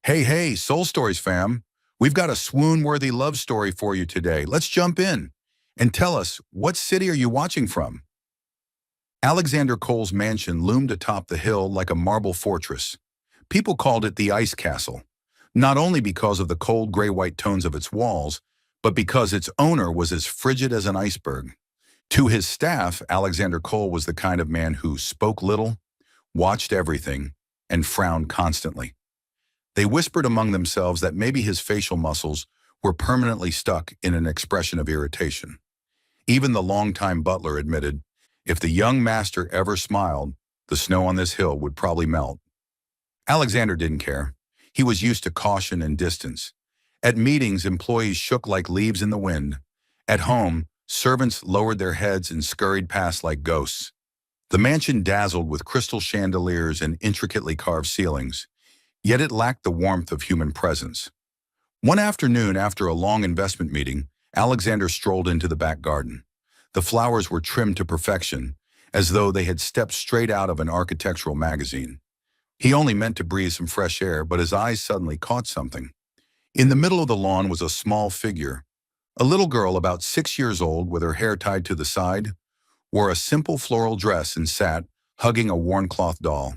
Hey, Soul Stories fam. We've got a swoon-worthy love story for you today. Let's jump in and tell us, what city are you watching from? Alexander Cole's mansion loomed atop the hill like a marble fortress. People called it the Ice Castle, not only because of the cold gray-white tones of its walls, but because its owner was as frigid as an iceberg. To his staff, Alexander Cole was the kind of man who spoke little, watched everything, and frowned constantly. They whispered among themselves that maybe his facial muscles were permanently stuck in an expression of irritation. Even the longtime butler admitted, if the young master ever smiled, the snow on this hill would probably melt. Alexander didn't care. He was used to caution and distance. At meetings, employees shook like leaves in the wind. At home, servants lowered their heads and scurried past like ghosts. The mansion dazzled with crystal chandeliers and intricately carved ceilings. Yet it lacked the warmth of human presence. One afternoon, after a long investment meeting, Alexander strolled into the back garden. The flowers were trimmed to perfection, as though they had stepped straight out of an architectural magazine. He only meant to breathe some fresh air, but his eyes suddenly caught something. In the middle of the lawn was a small figure. A little girl about 6 years old, with her hair tied to the side, wore a simple floral dress and sat, hugging a worn cloth doll.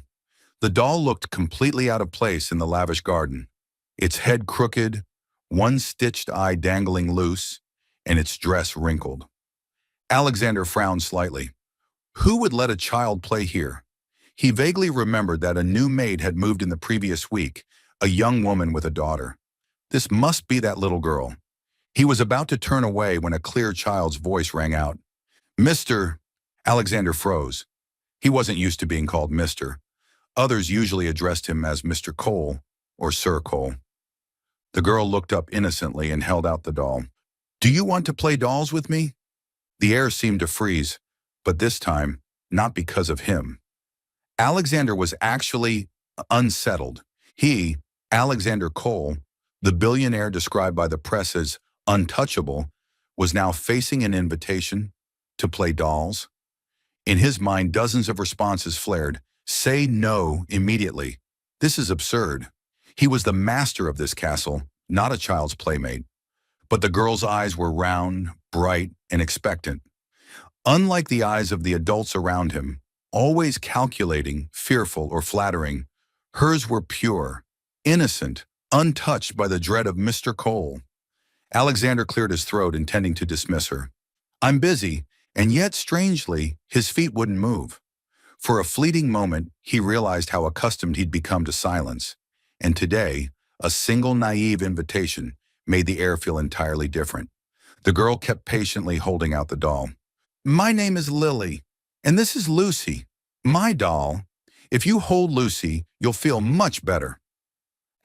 The doll looked completely out of place in the lavish garden, its head crooked, one stitched eye dangling loose, and its dress wrinkled. Alexander frowned slightly. Who would let a child play here? He vaguely remembered that a new maid had moved in the previous week, a young woman with a daughter. This must be that little girl. He was about to turn away when a clear child's voice rang out. Mr. Alexander froze. He wasn't used to being called Mr. Others usually addressed him as Mr. Cole or Sir Cole. The girl looked up innocently and held out the doll. Do you want to play dolls with me? The air seemed to freeze, but this time, not because of him. Alexander was actually unsettled. He, Alexander Cole, the billionaire described by the press as untouchable, was now facing an invitation to play dolls. In his mind, dozens of responses flared. Say no immediately. This is absurd. He was the master of this castle, not a child's playmate. But the girl's eyes were round, bright, and expectant. Unlike the eyes of the adults around him, always calculating, fearful, or flattering, hers were pure, innocent, untouched by the dread of Mr. Cole. Alexander cleared his throat, intending to dismiss her. I'm busy, and yet, strangely, his feet wouldn't move. For a fleeting moment, he realized how accustomed he'd become to silence. And today, a single naive invitation made the air feel entirely different. The girl kept patiently holding out the doll. My name is Lily, and this is Lucy, my doll. If you hold Lucy, you'll feel much better.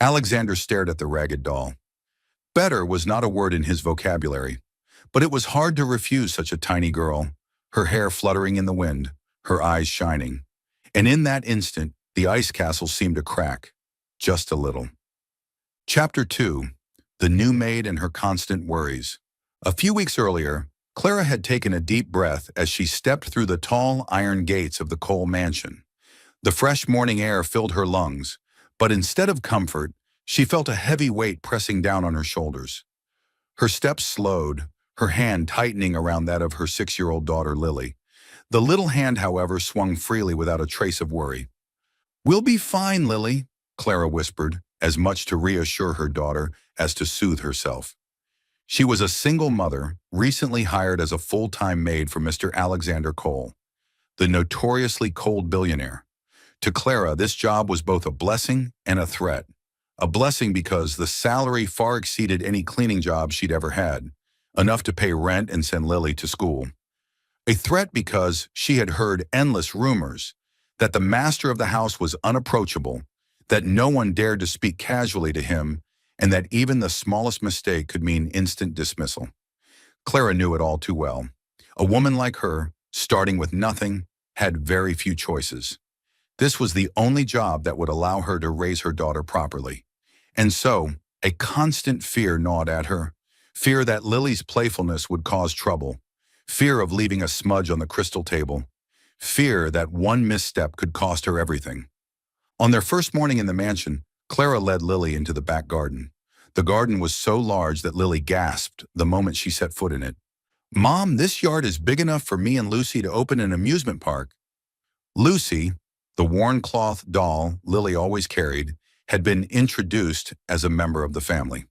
Alexander stared at the ragged doll. Better was not a word in his vocabulary, but it was hard to refuse such a tiny girl, her hair fluttering in the wind, her eyes shining. And in that instant, the ice castle seemed to crack, just a little. Chapter 2. The New Maid and Her Constant Worries. A few weeks earlier, Clara had taken a deep breath as she stepped through the tall iron gates of the Cole mansion. The fresh morning air filled her lungs, but instead of comfort, she felt a heavy weight pressing down on her shoulders. Her steps slowed, her hand tightening around that of her 6-year-old daughter, Lily. The little hand, however, swung freely without a trace of worry. We'll be fine, Lily, Clara whispered, as much to reassure her daughter as to soothe herself. She was a single mother, recently hired as a full-time maid for Mr. Alexander Cole, the notoriously cold billionaire. To Clara, this job was both a blessing and a threat. A blessing because the salary far exceeded any cleaning job she'd ever had, enough to pay rent and send Lily to school. A threat because she had heard endless rumors that the master of the house was unapproachable, that no one dared to speak casually to him, and that even the smallest mistake could mean instant dismissal. Clara knew it all too well. A woman like her, starting with nothing, had very few choices. This was the only job that would allow her to raise her daughter properly. And so, a constant fear gnawed at her. Fear that Lily's playfulness would cause trouble. Fear of leaving a smudge on the crystal table. Fear that one misstep could cost her everything. On their first morning in the mansion, Clara led Lily into the back garden. The garden was so large that Lily gasped the moment she set foot in it. Mom, this yard is big enough for me and Lucy to open an amusement park. Lucy, the worn cloth doll Lily always carried, had been introduced as a member of the family.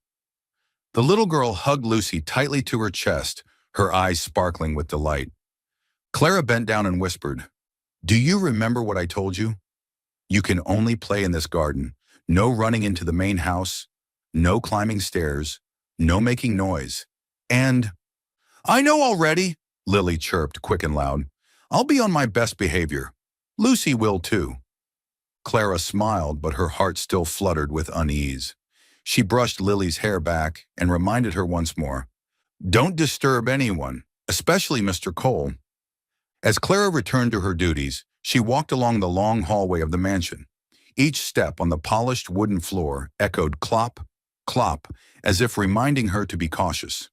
The little girl hugged Lucy tightly to her chest, her eyes sparkling with delight. Clara bent down and whispered, "Do you remember what I told you? You can only play in this garden. No running into the main house, no climbing stairs, no making noise. And—" "I know already," Lily chirped quick and loud. "I'll be on my best behavior. Lucy will too." Clara smiled, but her heart still fluttered with unease. She brushed Lily's hair back and reminded her once more, "Don't disturb anyone, especially Mr. Cole." As Clara returned to her duties, she walked along the long hallway of the mansion. Each step on the polished wooden floor echoed clop, clop, as if reminding her to be cautious.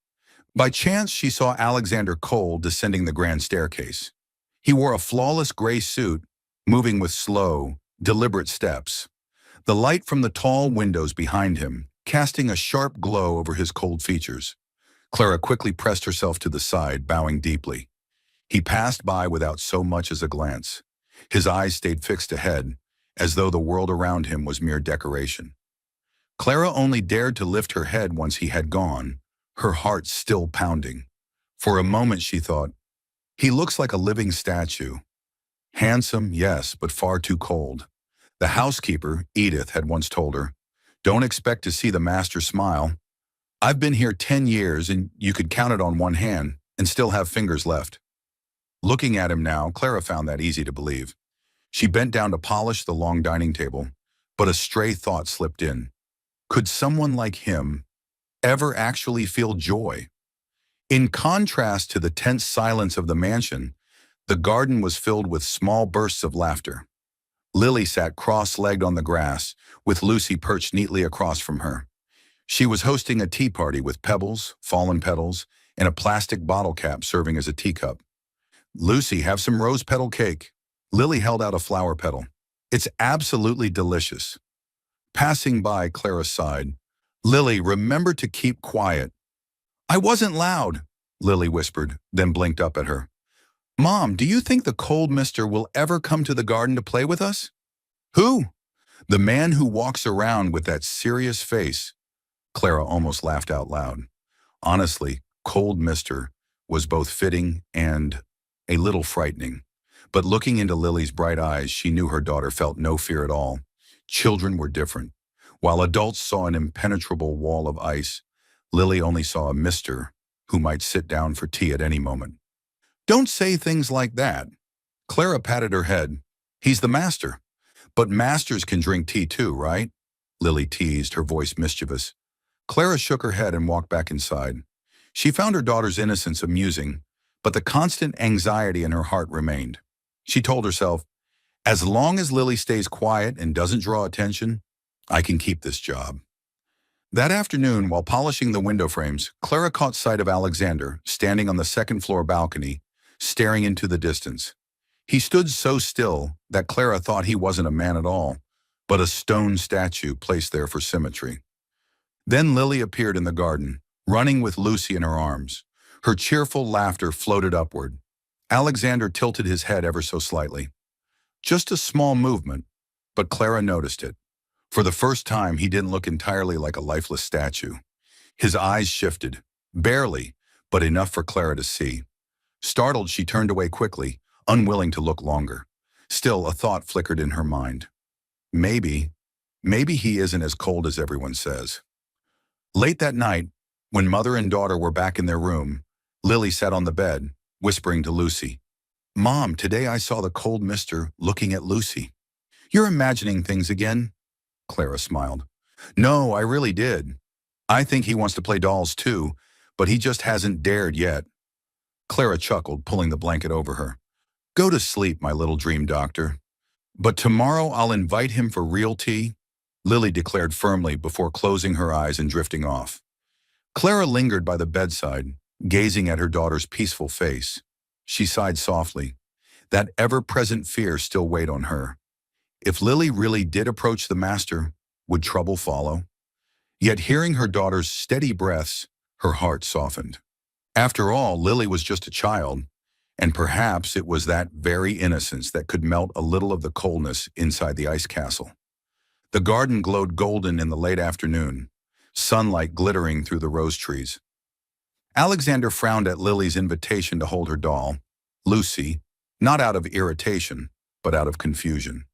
By chance, she saw Alexander Cole descending the grand staircase. He wore a flawless gray suit, moving with slow, deliberate steps. The light from the tall windows behind him, casting a sharp glow over his cold features. Clara quickly pressed herself to the side, bowing deeply. He passed by without so much as a glance. His eyes stayed fixed ahead, as though the world around him was mere decoration. Clara only dared to lift her head once he had gone, her heart still pounding. For a moment she thought, he looks like a living statue. Handsome, yes, but far too cold. The housekeeper, Edith, had once told her, "Don't expect to see the master smile. I've been here 10 years and you could count it on one hand and still have fingers left." Looking at him now, Clara found that easy to believe. She bent down to polish the long dining table, but a stray thought slipped in. Could someone like him ever actually feel joy? In contrast to the tense silence of the mansion, the garden was filled with small bursts of laughter. Lily sat cross-legged on the grass, with Lucy perched neatly across from her. She was hosting a tea party with pebbles, fallen petals, and a plastic bottle cap serving as a teacup. "Lucy, have some rose petal cake." Lily held out a flower petal. "It's absolutely delicious." Passing by, Clara sighed. "Lily, remember to keep quiet." "I wasn't loud," Lily whispered, then blinked up at her. "Mom, do you think the cold mister will ever come to the garden to play with us?" "Who?" "The man who walks around with that serious face." Clara almost laughed out loud. Honestly, cold mister was both fitting and a little frightening. But looking into Lily's bright eyes, she knew her daughter felt no fear at all. Children were different. While adults saw an impenetrable wall of ice, Lily only saw a mister who might sit down for tea at any moment. "Don't say things like that." Clara patted her head. "He's the master." "But masters can drink tea too, right?" Lily teased, her voice mischievous. Clara shook her head and walked back inside. She found her daughter's innocence amusing, but the constant anxiety in her heart remained. She told herself, as long as Lily stays quiet and doesn't draw attention, I can keep this job. That afternoon, while polishing the window frames, Clara caught sight of Alexander standing on the second-floor balcony, staring into the distance. He stood so still that Clara thought he wasn't a man at all, but a stone statue placed there for symmetry. Then Lily appeared in the garden, running with Lucy in her arms. Her cheerful laughter floated upward. Alexander tilted his head ever so slightly. Just a small movement, but Clara noticed it. For the first time, he didn't look entirely like a lifeless statue. His eyes shifted, barely, but enough for Clara to see. Startled, she turned away quickly, unwilling to look longer. Still, a thought flickered in her mind. Maybe he isn't as cold as everyone says. Late that night, when mother and daughter were back in their room, Lily sat on the bed, whispering to Lucy, "Mom, today I saw the cold mister looking at Lucy." "You're imagining things again?" Clara smiled. "No, I really did. I think he wants to play dolls too, but he just hasn't dared yet." Clara chuckled, pulling the blanket over her. "Go to sleep, my little dream doctor. But tomorrow I'll invite him for real tea," Lily declared firmly before closing her eyes and drifting off. Clara lingered by the bedside, gazing at her daughter's peaceful face. She sighed softly. That ever-present fear still weighed on her. If Lily really did approach the master, Would trouble follow? Yet hearing her daughter's steady breaths, her heart softened. After all, Lily was just a child, and perhaps it was that very innocence that could melt a little of the coldness inside the ice castle. The garden glowed golden in the late afternoon, sunlight glittering through the rose trees. Alexander frowned at Lily's invitation to hold her doll, Lucy, not out of irritation, but out of confusion.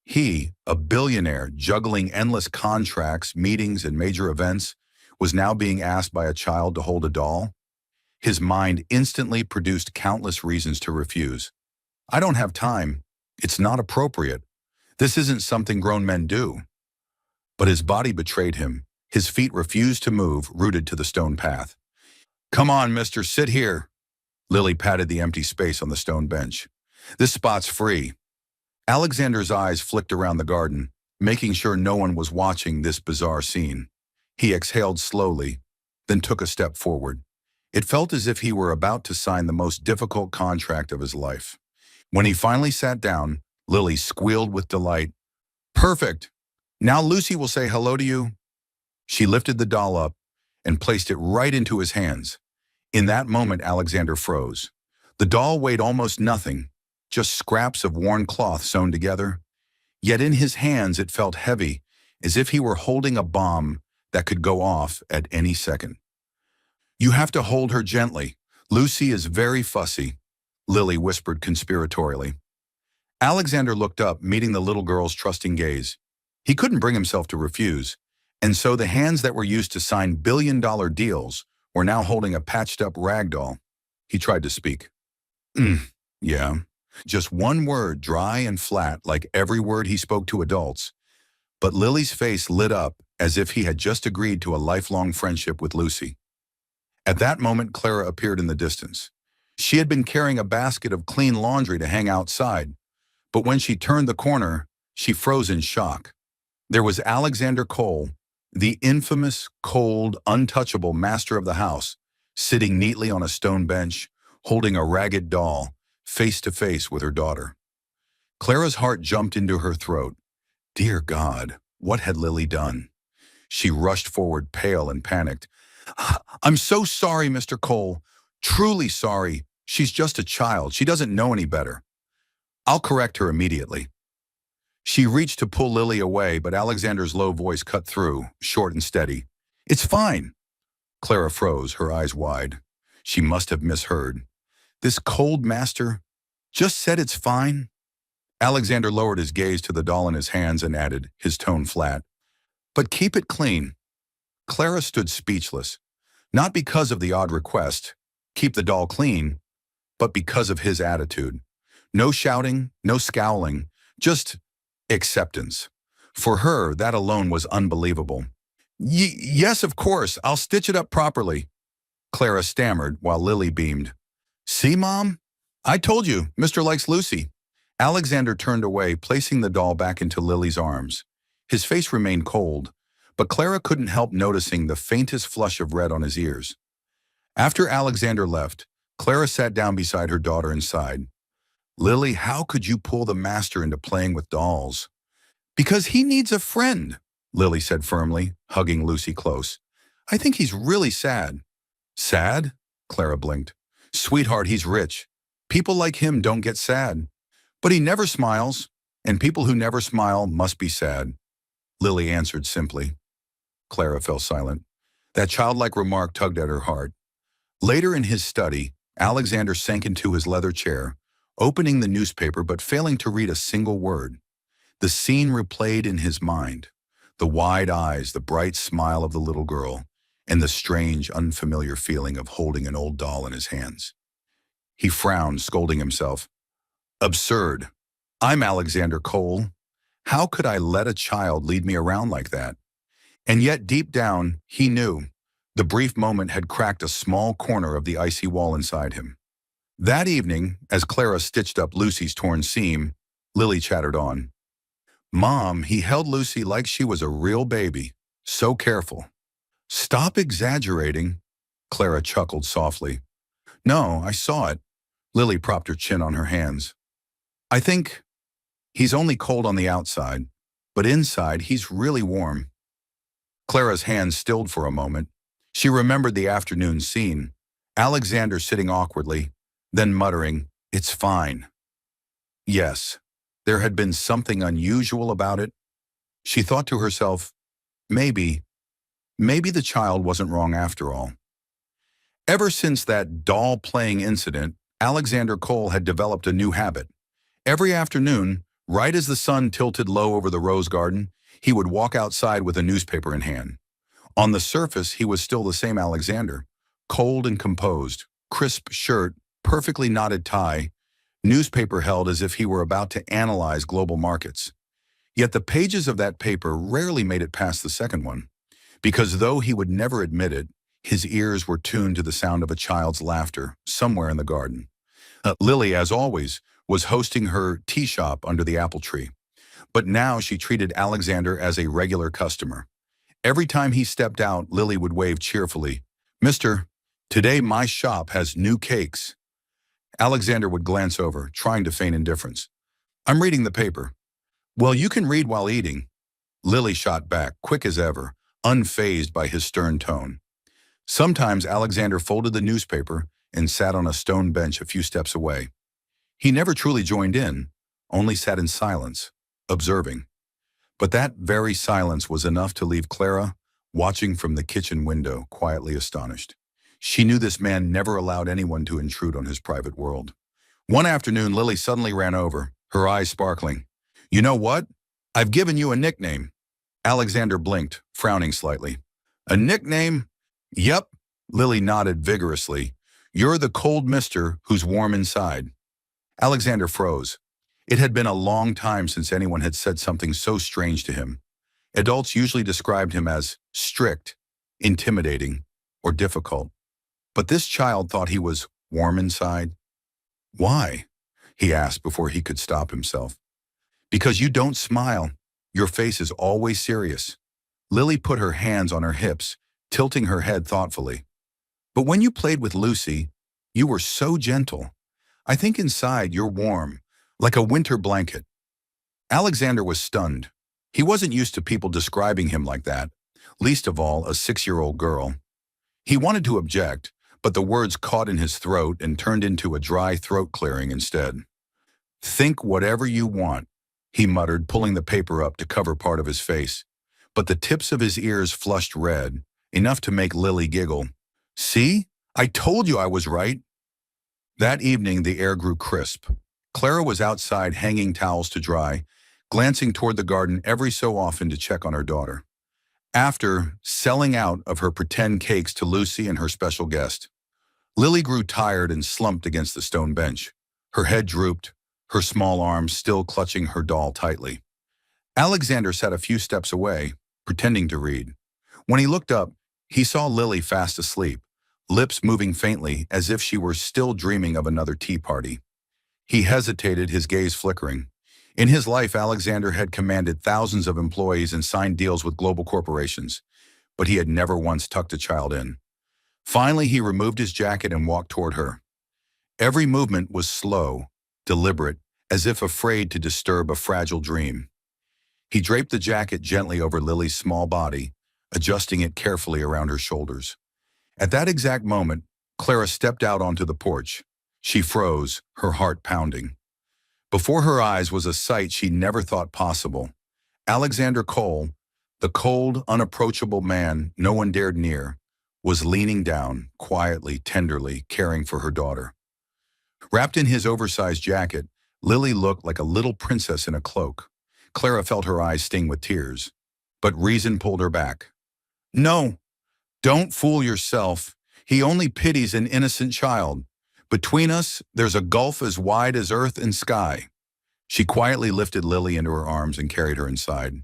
He, a billionaire juggling endless contracts, meetings, and major events, was now being asked by a child to hold a doll? His mind instantly produced countless reasons to refuse. I don't have time. It's not appropriate. This isn't something grown men do. But his body betrayed him. His feet refused to move, rooted to the stone path. Come on, mister, sit here. Lily patted the empty space on the stone bench. This spot's free. Alexander's eyes flicked around the garden, making sure no one was watching this bizarre scene. He exhaled slowly, then took a step forward. It felt as if he were about to sign the most difficult contract of his life. When he finally sat down, Lily squealed with delight. Perfect! Now Lucy will say hello to you. She lifted the doll up and placed it right into his hands. In that moment, Alexander froze. The doll weighed almost nothing, just scraps of worn cloth sewn together. Yet in his hands it felt heavy, as if he were holding a bomb that could go off at any second. You have to hold her gently. Lucy is very fussy, Lily whispered conspiratorially. Alexander looked up, meeting the little girl's trusting gaze. He couldn't bring himself to refuse, and so the hands that were used to sign billion-dollar deals were now holding a patched-up rag doll. He tried to speak. Yeah. Just one word, dry and flat, like every word he spoke to adults. But Lily's face lit up as if he had just agreed to a lifelong friendship with Lucy. At that moment, Clara appeared in the distance. She had been carrying a basket of clean laundry to hang outside, but when she turned the corner, she froze in shock. There was Alexander Cole, the infamous, cold, untouchable master of the house, sitting neatly on a stone bench, holding a ragged doll, face to face with her daughter. Clara's heart jumped into her throat. Dear God, what had Lily done? She rushed forward, pale and panicked. I'm so sorry, Mr. Cole. Truly sorry. She's just a child. She doesn't know any better. I'll correct her immediately. She reached to pull Lily away, but Alexander's low voice cut through, short and steady. It's fine. Clara froze, her eyes wide. She must have misheard. This cold master just said it's fine? Alexander lowered his gaze to the doll in his hands and added, his tone flat. But keep it clean. Clara stood speechless, not because of the odd request, keep the doll clean, but because of his attitude. No shouting, no scowling, just acceptance. For her, that alone was unbelievable. Yes, of course, I'll stitch it up properly, Clara stammered while Lily beamed. See, Mom? I told you, Mr. likes Lucy. Alexander turned away, placing the doll back into Lily's arms. His face remained cold, but Clara couldn't help noticing the faintest flush of red on his ears. After Alexander left, Clara sat down beside her daughter and sighed. Lily, how could you pull the master into playing with dolls? Because he needs a friend, Lily said firmly, hugging Lucy close. I think he's really sad. Sad? Clara blinked. Sweetheart, he's rich. People like him don't get sad. But he never smiles, and people who never smile must be sad. Lily answered simply. Clara fell silent. That childlike remark tugged at her heart. Later in his study, Alexander sank into his leather chair, opening the newspaper but failing to read a single word. The scene replayed in his mind. The wide eyes, the bright smile of the little girl, and the strange, unfamiliar feeling of holding an old doll in his hands. He frowned, scolding himself. Absurd. I'm Alexander Cole. How could I let a child lead me around like that? And yet deep down, he knew. The brief moment had cracked a small corner of the icy wall inside him. That evening, as Clara stitched up Lucy's torn seam, Lily chattered on. Mom, he held Lucy like she was a real baby. So careful. Stop exaggerating, Clara chuckled softly. No, I saw it. Lily propped her chin on her hands. I think he's only cold on the outside, but inside he's really warm. Clara's hands stilled for a moment. She remembered the afternoon scene. Alexander sitting awkwardly, then muttering, "It's fine." Yes, there had been something unusual about it. She thought to herself, maybe, maybe the child wasn't wrong after all. Ever since that doll-playing incident, Alexander Cole had developed a new habit. Every afternoon, right as the sun tilted low over the rose garden, he would walk outside with a newspaper in hand. On the surface, he was still the same Alexander, cold and composed, crisp shirt, perfectly knotted tie, newspaper held as if he were about to analyze global markets. Yet the pages of that paper rarely made it past the second one, because though he would never admit it, his ears were tuned to the sound of a child's laughter somewhere in the garden. Lily, as always, was hosting her tea shop under the apple tree. But now she treated Alexander as a regular customer. Every time he stepped out, Lily would wave cheerfully, "Mister, today my shop has new cakes." Alexander would glance over, trying to feign indifference. "I'm reading the paper." "Well, you can read while eating." Lily shot back, quick as ever, unfazed by his stern tone. Sometimes Alexander folded the newspaper and sat on a stone bench a few steps away. He never truly joined in, only sat in silence, observing. But that very silence was enough to leave Clara watching from the kitchen window, quietly astonished. She knew this man never allowed anyone to intrude on his private world. One afternoon, Lily suddenly ran over, her eyes sparkling. "You know what? I've given you a nickname." Alexander blinked, frowning slightly. "A nickname?" "Yep." Lily nodded vigorously. "You're the cold mister who's warm inside." Alexander froze. It had been a long time since anyone had said something so strange to him. Adults usually described him as strict, intimidating, or difficult. But this child thought he was warm inside. "Why?" he asked before he could stop himself. "Because you don't smile. Your face is always serious." Lily put her hands on her hips, tilting her head thoughtfully. "But when you played with Lucy, you were so gentle. I think inside you're warm, like a winter blanket." Alexander was stunned. He wasn't used to people describing him like that, least of all a 6-year-old girl. He wanted to object, but the words caught in his throat and turned into a dry throat clearing instead. "Think whatever you want," he muttered, pulling the paper up to cover part of his face. But the tips of his ears flushed red, enough to make Lily giggle. "See? I told you I was right." That evening, the air grew crisp. Clara was outside hanging towels to dry, glancing toward the garden every so often to check on her daughter. After selling out of her pretend cakes to Lucy and her special guest, Lily grew tired and slumped against the stone bench. Her head drooped, her small arms still clutching her doll tightly. Alexander sat a few steps away, pretending to read. When he looked up, he saw Lily fast asleep, lips moving faintly as if she were still dreaming of another tea party. He hesitated, his gaze flickering. In his life, Alexander had commanded thousands of employees and signed deals with global corporations, but he had never once tucked a child in. Finally, he removed his jacket and walked toward her. Every movement was slow, deliberate, as if afraid to disturb a fragile dream. He draped the jacket gently over Lily's small body, adjusting it carefully around her shoulders. At that exact moment, Clara stepped out onto the porch. She froze, her heart pounding. Before her eyes was a sight she never thought possible. Alexander Cole, the cold, unapproachable man no one dared near, was leaning down, quietly, tenderly, caring for her daughter. Wrapped in his oversized jacket, Lily looked like a little princess in a cloak. Clara felt her eyes sting with tears, but reason pulled her back. "No, don't fool yourself. He only pities an innocent child. Between us, there's a gulf as wide as earth and sky." She quietly lifted Lily into her arms and carried her inside.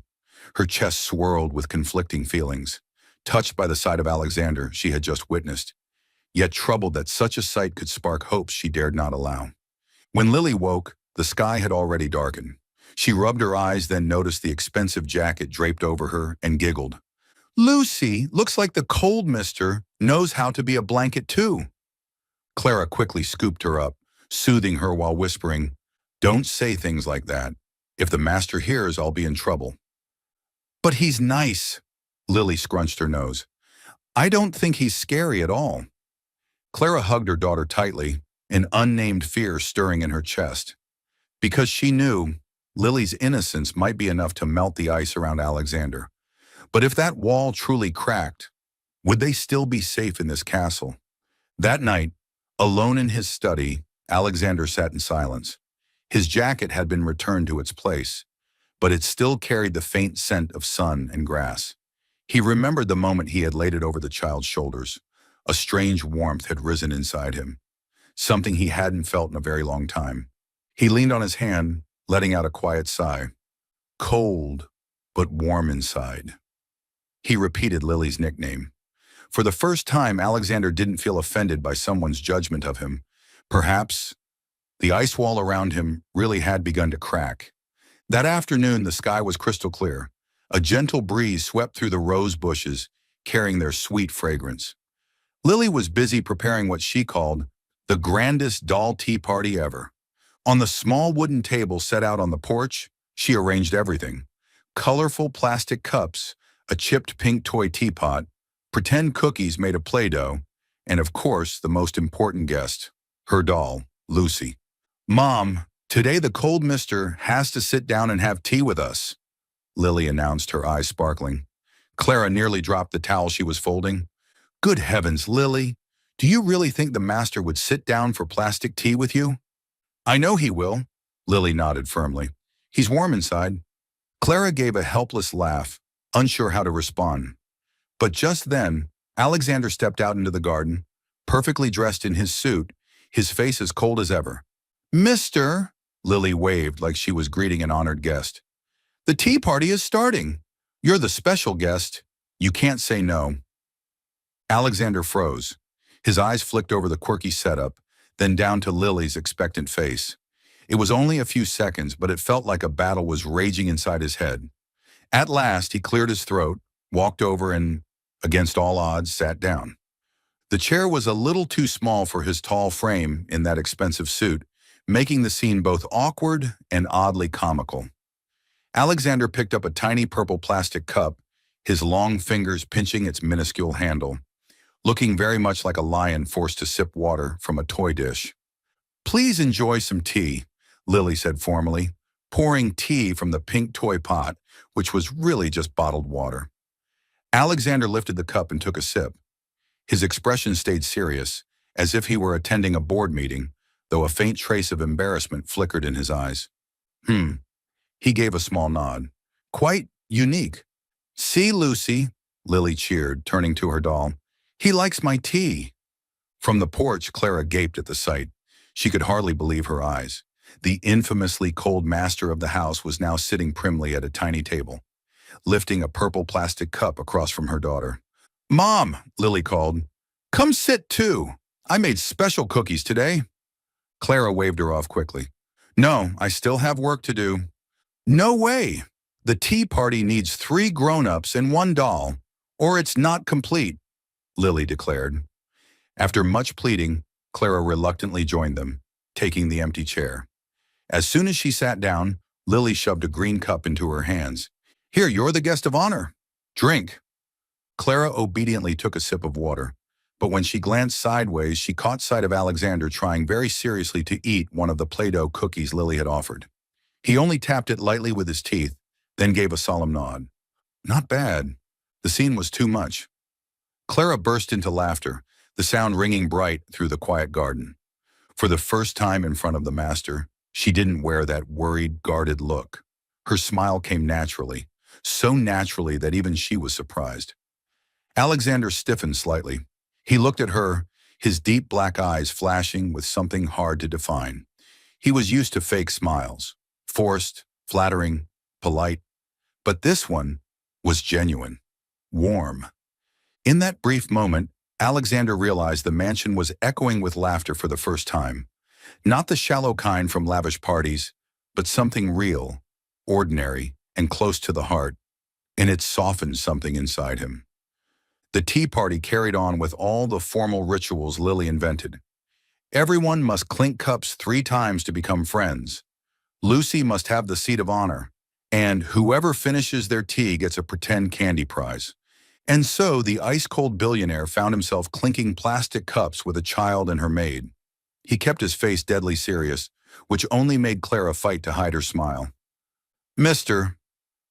Her chest swirled with conflicting feelings, touched by the sight of Alexander she had just witnessed, yet troubled that such a sight could spark hopes she dared not allow. When Lily woke, the sky had already darkened. She rubbed her eyes, then noticed the expensive jacket draped over her and giggled. "Lucy, looks like the cold mister knows how to be a blanket too." Clara quickly scooped her up, soothing her while whispering, "Don't say things like that. If the master hears, I'll be in trouble." But he's nice. Lily scrunched her nose. I don't think he's scary at all. Clara hugged her daughter tightly, an unnamed fear stirring in her chest. Because she knew Lily's innocence might be enough to melt the ice around Alexander. But if that wall truly cracked, would they still be safe in this castle? That night, alone in his study, Alexander sat in silence. His jacket had been returned to its place, but it still carried the faint scent of sun and grass. He remembered the moment he had laid it over the child's shoulders. A strange warmth had risen inside him, something he hadn't felt in a very long time. He leaned on his hand, letting out a quiet sigh. Cold, but warm inside. He repeated Lily's nickname. For the first time, Alexander didn't feel offended by someone's judgment of him. Perhaps the ice wall around him really had begun to crack. That afternoon, the sky was crystal clear. A gentle breeze swept through the rose bushes, carrying their sweet fragrance. Lily was busy preparing what she called the grandest doll tea party ever. On the small wooden table set out on the porch, she arranged everything. Colorful plastic cups, a chipped pink toy teapot, pretend cookies made of Play-Doh, and of course, the most important guest, her doll, Lucy. Mom, today the cold mister has to sit down and have tea with us, Lily announced, her eyes sparkling. Clara nearly dropped the towel she was folding. Good heavens, Lily, do you really think the master would sit down for plastic tea with you? I know he will, Lily nodded firmly. He's warm inside. Clara gave a helpless laugh, unsure how to respond. But just then, Alexander stepped out into the garden, perfectly dressed in his suit, his face as cold as ever. Mister, Lily waved like she was greeting an honored guest. The tea party is starting. You're the special guest. You can't say no. Alexander froze. His eyes flicked over the quirky setup, then down to Lily's expectant face. It was only a few seconds, but it felt like a battle was raging inside his head. At last, he cleared his throat, walked over and, against all odds, sat down. The chair was a little too small for his tall frame in that expensive suit, making the scene both awkward and oddly comical. Alexander picked up a tiny purple plastic cup, his long fingers pinching its minuscule handle, looking very much like a lion forced to sip water from a toy dish. Please enjoy some tea, Lily said formally, pouring tea from the pink toy pot, which was really just bottled water. Alexander lifted the cup and took a sip. His expression stayed serious, as if he were attending a board meeting, though a faint trace of embarrassment flickered in his eyes. He gave a small nod. Quite unique. See, Lucy, Lily cheered, turning to her doll. He likes my tea. From the porch, Clara gaped at the sight. She could hardly believe her eyes. The infamously cold master of the house was now sitting primly at a tiny table, lifting a purple plastic cup across from her daughter. Mom, Lily called. Come sit too. I made special cookies today. Clara waved her off quickly. No, I still have work to do. No way. The tea party needs 3 grown-ups and 1 doll, or it's not complete, Lily declared. After much pleading, Clara reluctantly joined them, taking the empty chair. As soon as she sat down, Lily shoved a green cup into her hands. Here, you're the guest of honor. Drink. Clara obediently took a sip of water, but when she glanced sideways, she caught sight of Alexander trying very seriously to eat one of the Play-Doh cookies Lily had offered. He only tapped it lightly with his teeth, then gave a solemn nod. Not bad. The scene was too much. Clara burst into laughter, the sound ringing bright through the quiet garden. For the first time in front of the master, she didn't wear that worried, guarded look. Her smile came naturally, so naturally that even she was surprised. Alexander stiffened slightly. He looked at her, his deep black eyes flashing with something hard to define. He was used to fake smiles, forced, flattering, polite. But this one was genuine, warm. In that brief moment, Alexander realized the mansion was echoing with laughter for the first time. Not the shallow kind from lavish parties, but something real, ordinary, and close to the heart. And it softened something inside him. The tea party carried on with all the formal rituals Lily invented. Everyone must clink cups 3 times to become friends. Lucy must have the seat of honor, and whoever finishes their tea gets a pretend candy prize. And so the ice-cold billionaire found himself clinking plastic cups with a child and her maid. He kept his face deadly serious, which only made Clara fight to hide her smile. "Mister,"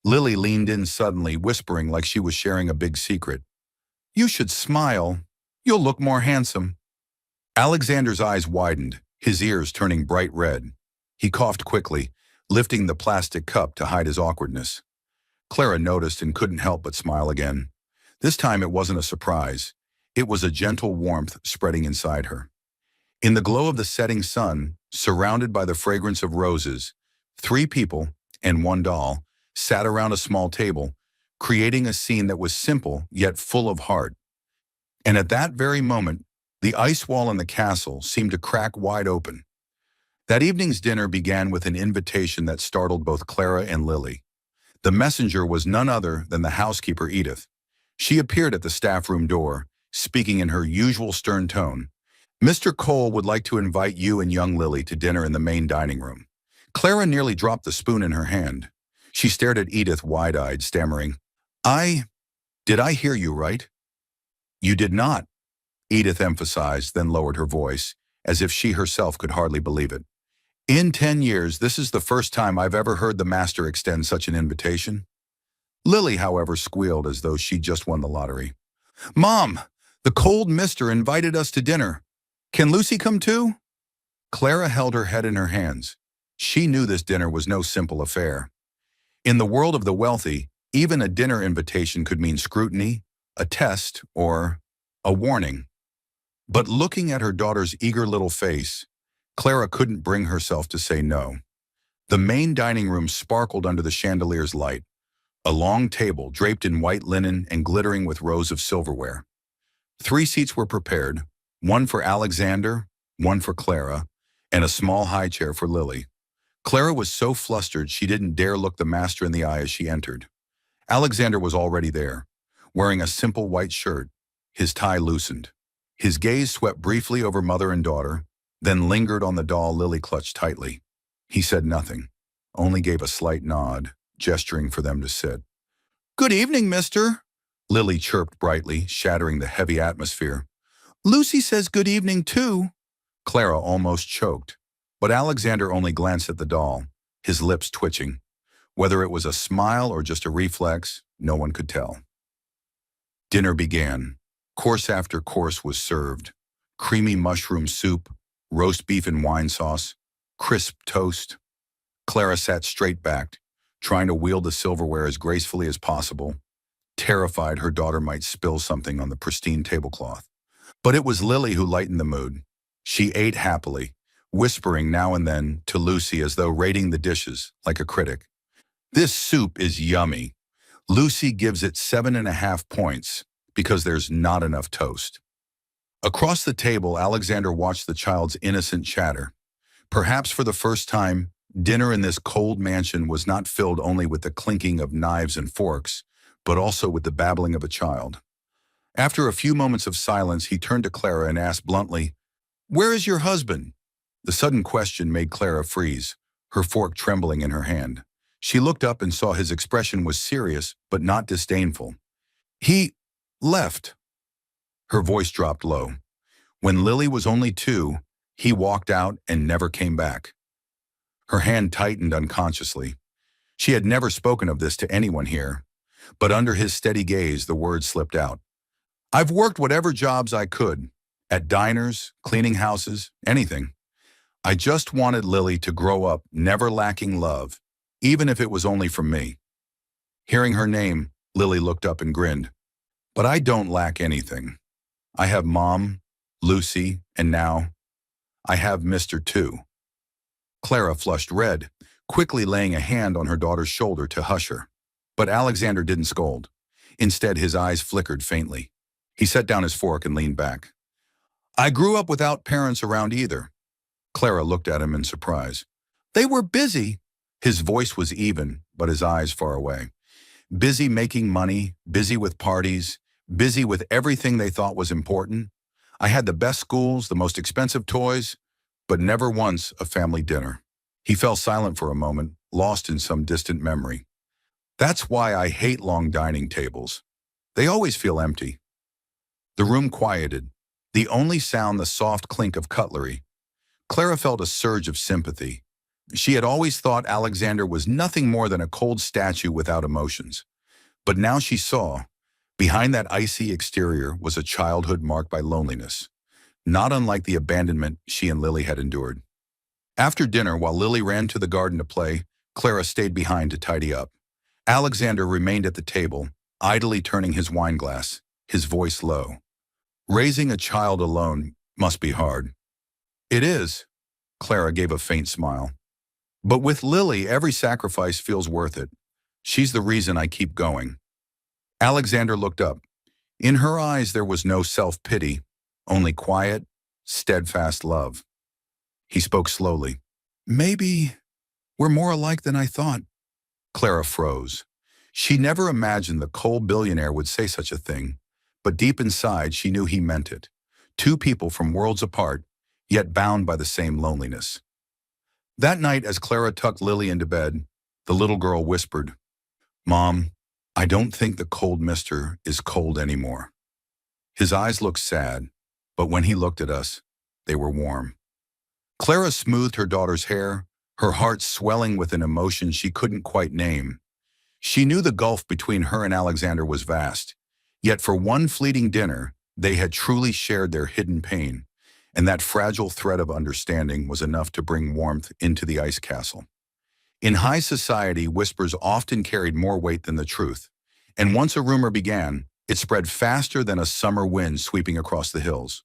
Lily leaned in suddenly, whispering like she was sharing a big secret. "You should smile. You'll look more handsome." Alexander's eyes widened, his ears turning bright red. He coughed quickly, lifting the plastic cup to hide his awkwardness. Clara noticed and couldn't help but smile again. This time it wasn't a surprise. It was a gentle warmth spreading inside her. In the glow of the setting sun, surrounded by the fragrance of roses, 3 people and 1 doll sat around a small table, creating a scene that was simple yet full of heart. And at that very moment, the ice wall in the castle seemed to crack wide open. That evening's dinner began with an invitation that startled both Clara and Lily. The messenger was none other than the housekeeper, Edith. She appeared at the staff room door, speaking in her usual stern tone. "Mr. Cole would like to invite you and young Lily to dinner in the main dining room." Clara nearly dropped the spoon in her hand. She stared at Edith wide-eyed, stammering, Did I hear you right?" "You did not," Edith emphasized, then lowered her voice, as if she herself could hardly believe it. "In 10 years, this is the first time I've ever heard the master extend such an invitation." Lily, however, squealed as though she'd just won the lottery. "Mom, the cold mister invited us to dinner. Can Lucy come too?" Clara held her head in her hands. She knew this dinner was no simple affair. In the world of the wealthy, even a dinner invitation could mean scrutiny, a test, or a warning. But looking at her daughter's eager little face, Clara couldn't bring herself to say no. The main dining room sparkled under the chandelier's light, a long table draped in white linen and glittering with rows of silverware. 3 seats were prepared, one for Alexander, one for Clara, and a small high chair for Lily. Clara was so flustered she didn't dare look the master in the eye as she entered. Alexander was already there, wearing a simple white shirt, his tie loosened. His gaze swept briefly over mother and daughter, then lingered on the doll Lily clutched tightly. He said nothing, only gave a slight nod, gesturing for them to sit. "Good evening, mister," Lily chirped brightly, shattering the heavy atmosphere. "Lucy says good evening, too." Clara almost choked, but Alexander only glanced at the doll, his lips twitching. Whether it was a smile or just a reflex, no one could tell. Dinner began. Course after course was served. Creamy mushroom soup, roast beef and wine sauce, crisp toast. Clara sat straight-backed, trying to wield the silverware as gracefully as possible, terrified her daughter might spill something on the pristine tablecloth. But it was Lily who lightened the mood. She ate happily, whispering now and then to Lucy as though rating the dishes like a critic. "This soup is yummy. Lucy gives it 7.5 points because there's not enough toast." Across the table, Alexander watched the child's innocent chatter. Perhaps for the first time, dinner in this cold mansion was not filled only with the clinking of knives and forks, but also with the babbling of a child. After a few moments of silence, he turned to Clara and asked bluntly, "Where is your husband?" The sudden question made Clara freeze, her fork trembling in her hand. She looked up and saw his expression was serious, but not disdainful. "He left." Her voice dropped low. "When Lily was only 2, he walked out and never came back." Her hand tightened unconsciously. She had never spoken of this to anyone here, but under his steady gaze, the words slipped out. "I've worked whatever jobs I could, at diners, cleaning houses, anything. I just wanted Lily to grow up never lacking love, even if it was only from me." Hearing her name, Lily looked up and grinned. "But I don't lack anything. I have Mom, Lucy, and now I have Mr. too." Clara flushed red, quickly laying a hand on her daughter's shoulder to hush her. But Alexander didn't scold. Instead, his eyes flickered faintly. He set down his fork and leaned back. "I grew up without parents around either." Clara looked at him in surprise. "They were busy." His voice was even, but his eyes far away. "Busy making money, busy with parties, busy with everything they thought was important. I had the best schools, the most expensive toys, but never once a family dinner." He fell silent for a moment, lost in some distant memory. That's why I hate long dining tables. They always feel empty. The room quieted, the only sound the soft clink of cutlery. Clara felt a surge of sympathy. She had always thought Alexander was nothing more than a cold statue without emotions. But now she saw, behind that icy exterior was a childhood marked by loneliness, not unlike the abandonment she and Lily had endured. After dinner, while Lily ran to the garden to play, Clara stayed behind to tidy up. Alexander remained at the table, idly turning his wine glass, his voice low. Raising a child alone must be hard. It is, Clara gave a faint smile. But with Lily, every sacrifice feels worth it. She's the reason I keep going. Alexander looked up. In her eyes there was no self-pity, only quiet, steadfast love. He spoke slowly. Maybe we're more alike than I thought. Clara froze. She never imagined the cold billionaire would say such a thing, but deep inside she knew he meant it. Two people from worlds apart, yet bound by the same loneliness. That night, as Clara tucked Lily into bed, the little girl whispered, "Mom, I don't think the cold mister is cold anymore." His eyes looked sad, but when he looked at us, they were warm. Clara smoothed her daughter's hair, her heart swelling with an emotion she couldn't quite name. She knew the gulf between her and Alexander was vast, yet for one fleeting dinner, they had truly shared their hidden pain, and that fragile thread of understanding was enough to bring warmth into the ice castle. In high society, whispers often carried more weight than the truth, and once a rumor began, it spread faster than a summer wind sweeping across the hills.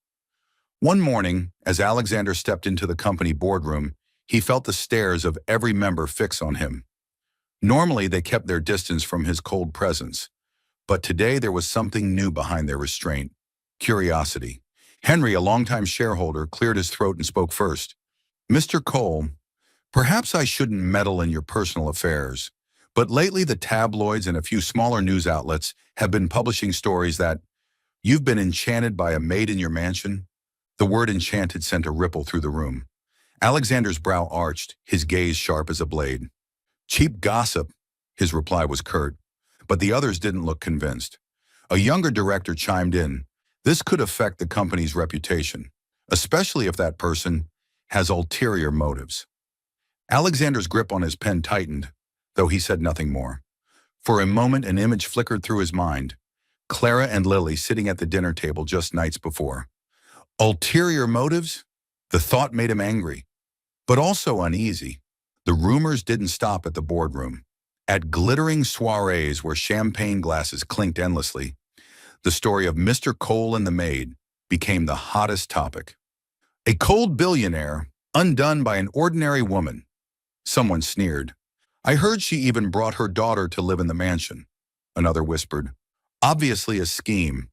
One morning, as Alexander stepped into the company boardroom, he felt the stares of every member fix on him. Normally, they kept their distance from his cold presence, but today there was something new behind their restraint: curiosity. Henry, a longtime shareholder, cleared his throat and spoke first. "Mr. Cole, perhaps I shouldn't meddle in your personal affairs, but lately the tabloids and a few smaller news outlets have been publishing stories that you've been enchanted by a maid in your mansion." The word enchanted sent a ripple through the room. Alexander's brow arched, his gaze sharp as a blade. "Cheap gossip," his reply was curt, but the others didn't look convinced. A younger director chimed in. "This could affect the company's reputation, especially if that person has ulterior motives." Alexander's grip on his pen tightened, though he said nothing more. For a moment, an image flickered through his mind. Clara and Lily sitting at the dinner table just nights before. Ulterior motives? The thought made him angry, but also uneasy. The rumors didn't stop at the boardroom. At glittering soirees where champagne glasses clinked endlessly, the story of Mr. Cole and the Maid became the hottest topic. A cold billionaire, undone by an ordinary woman. Someone sneered. "I heard she even brought her daughter to live in the mansion," another whispered. "Obviously a scheme.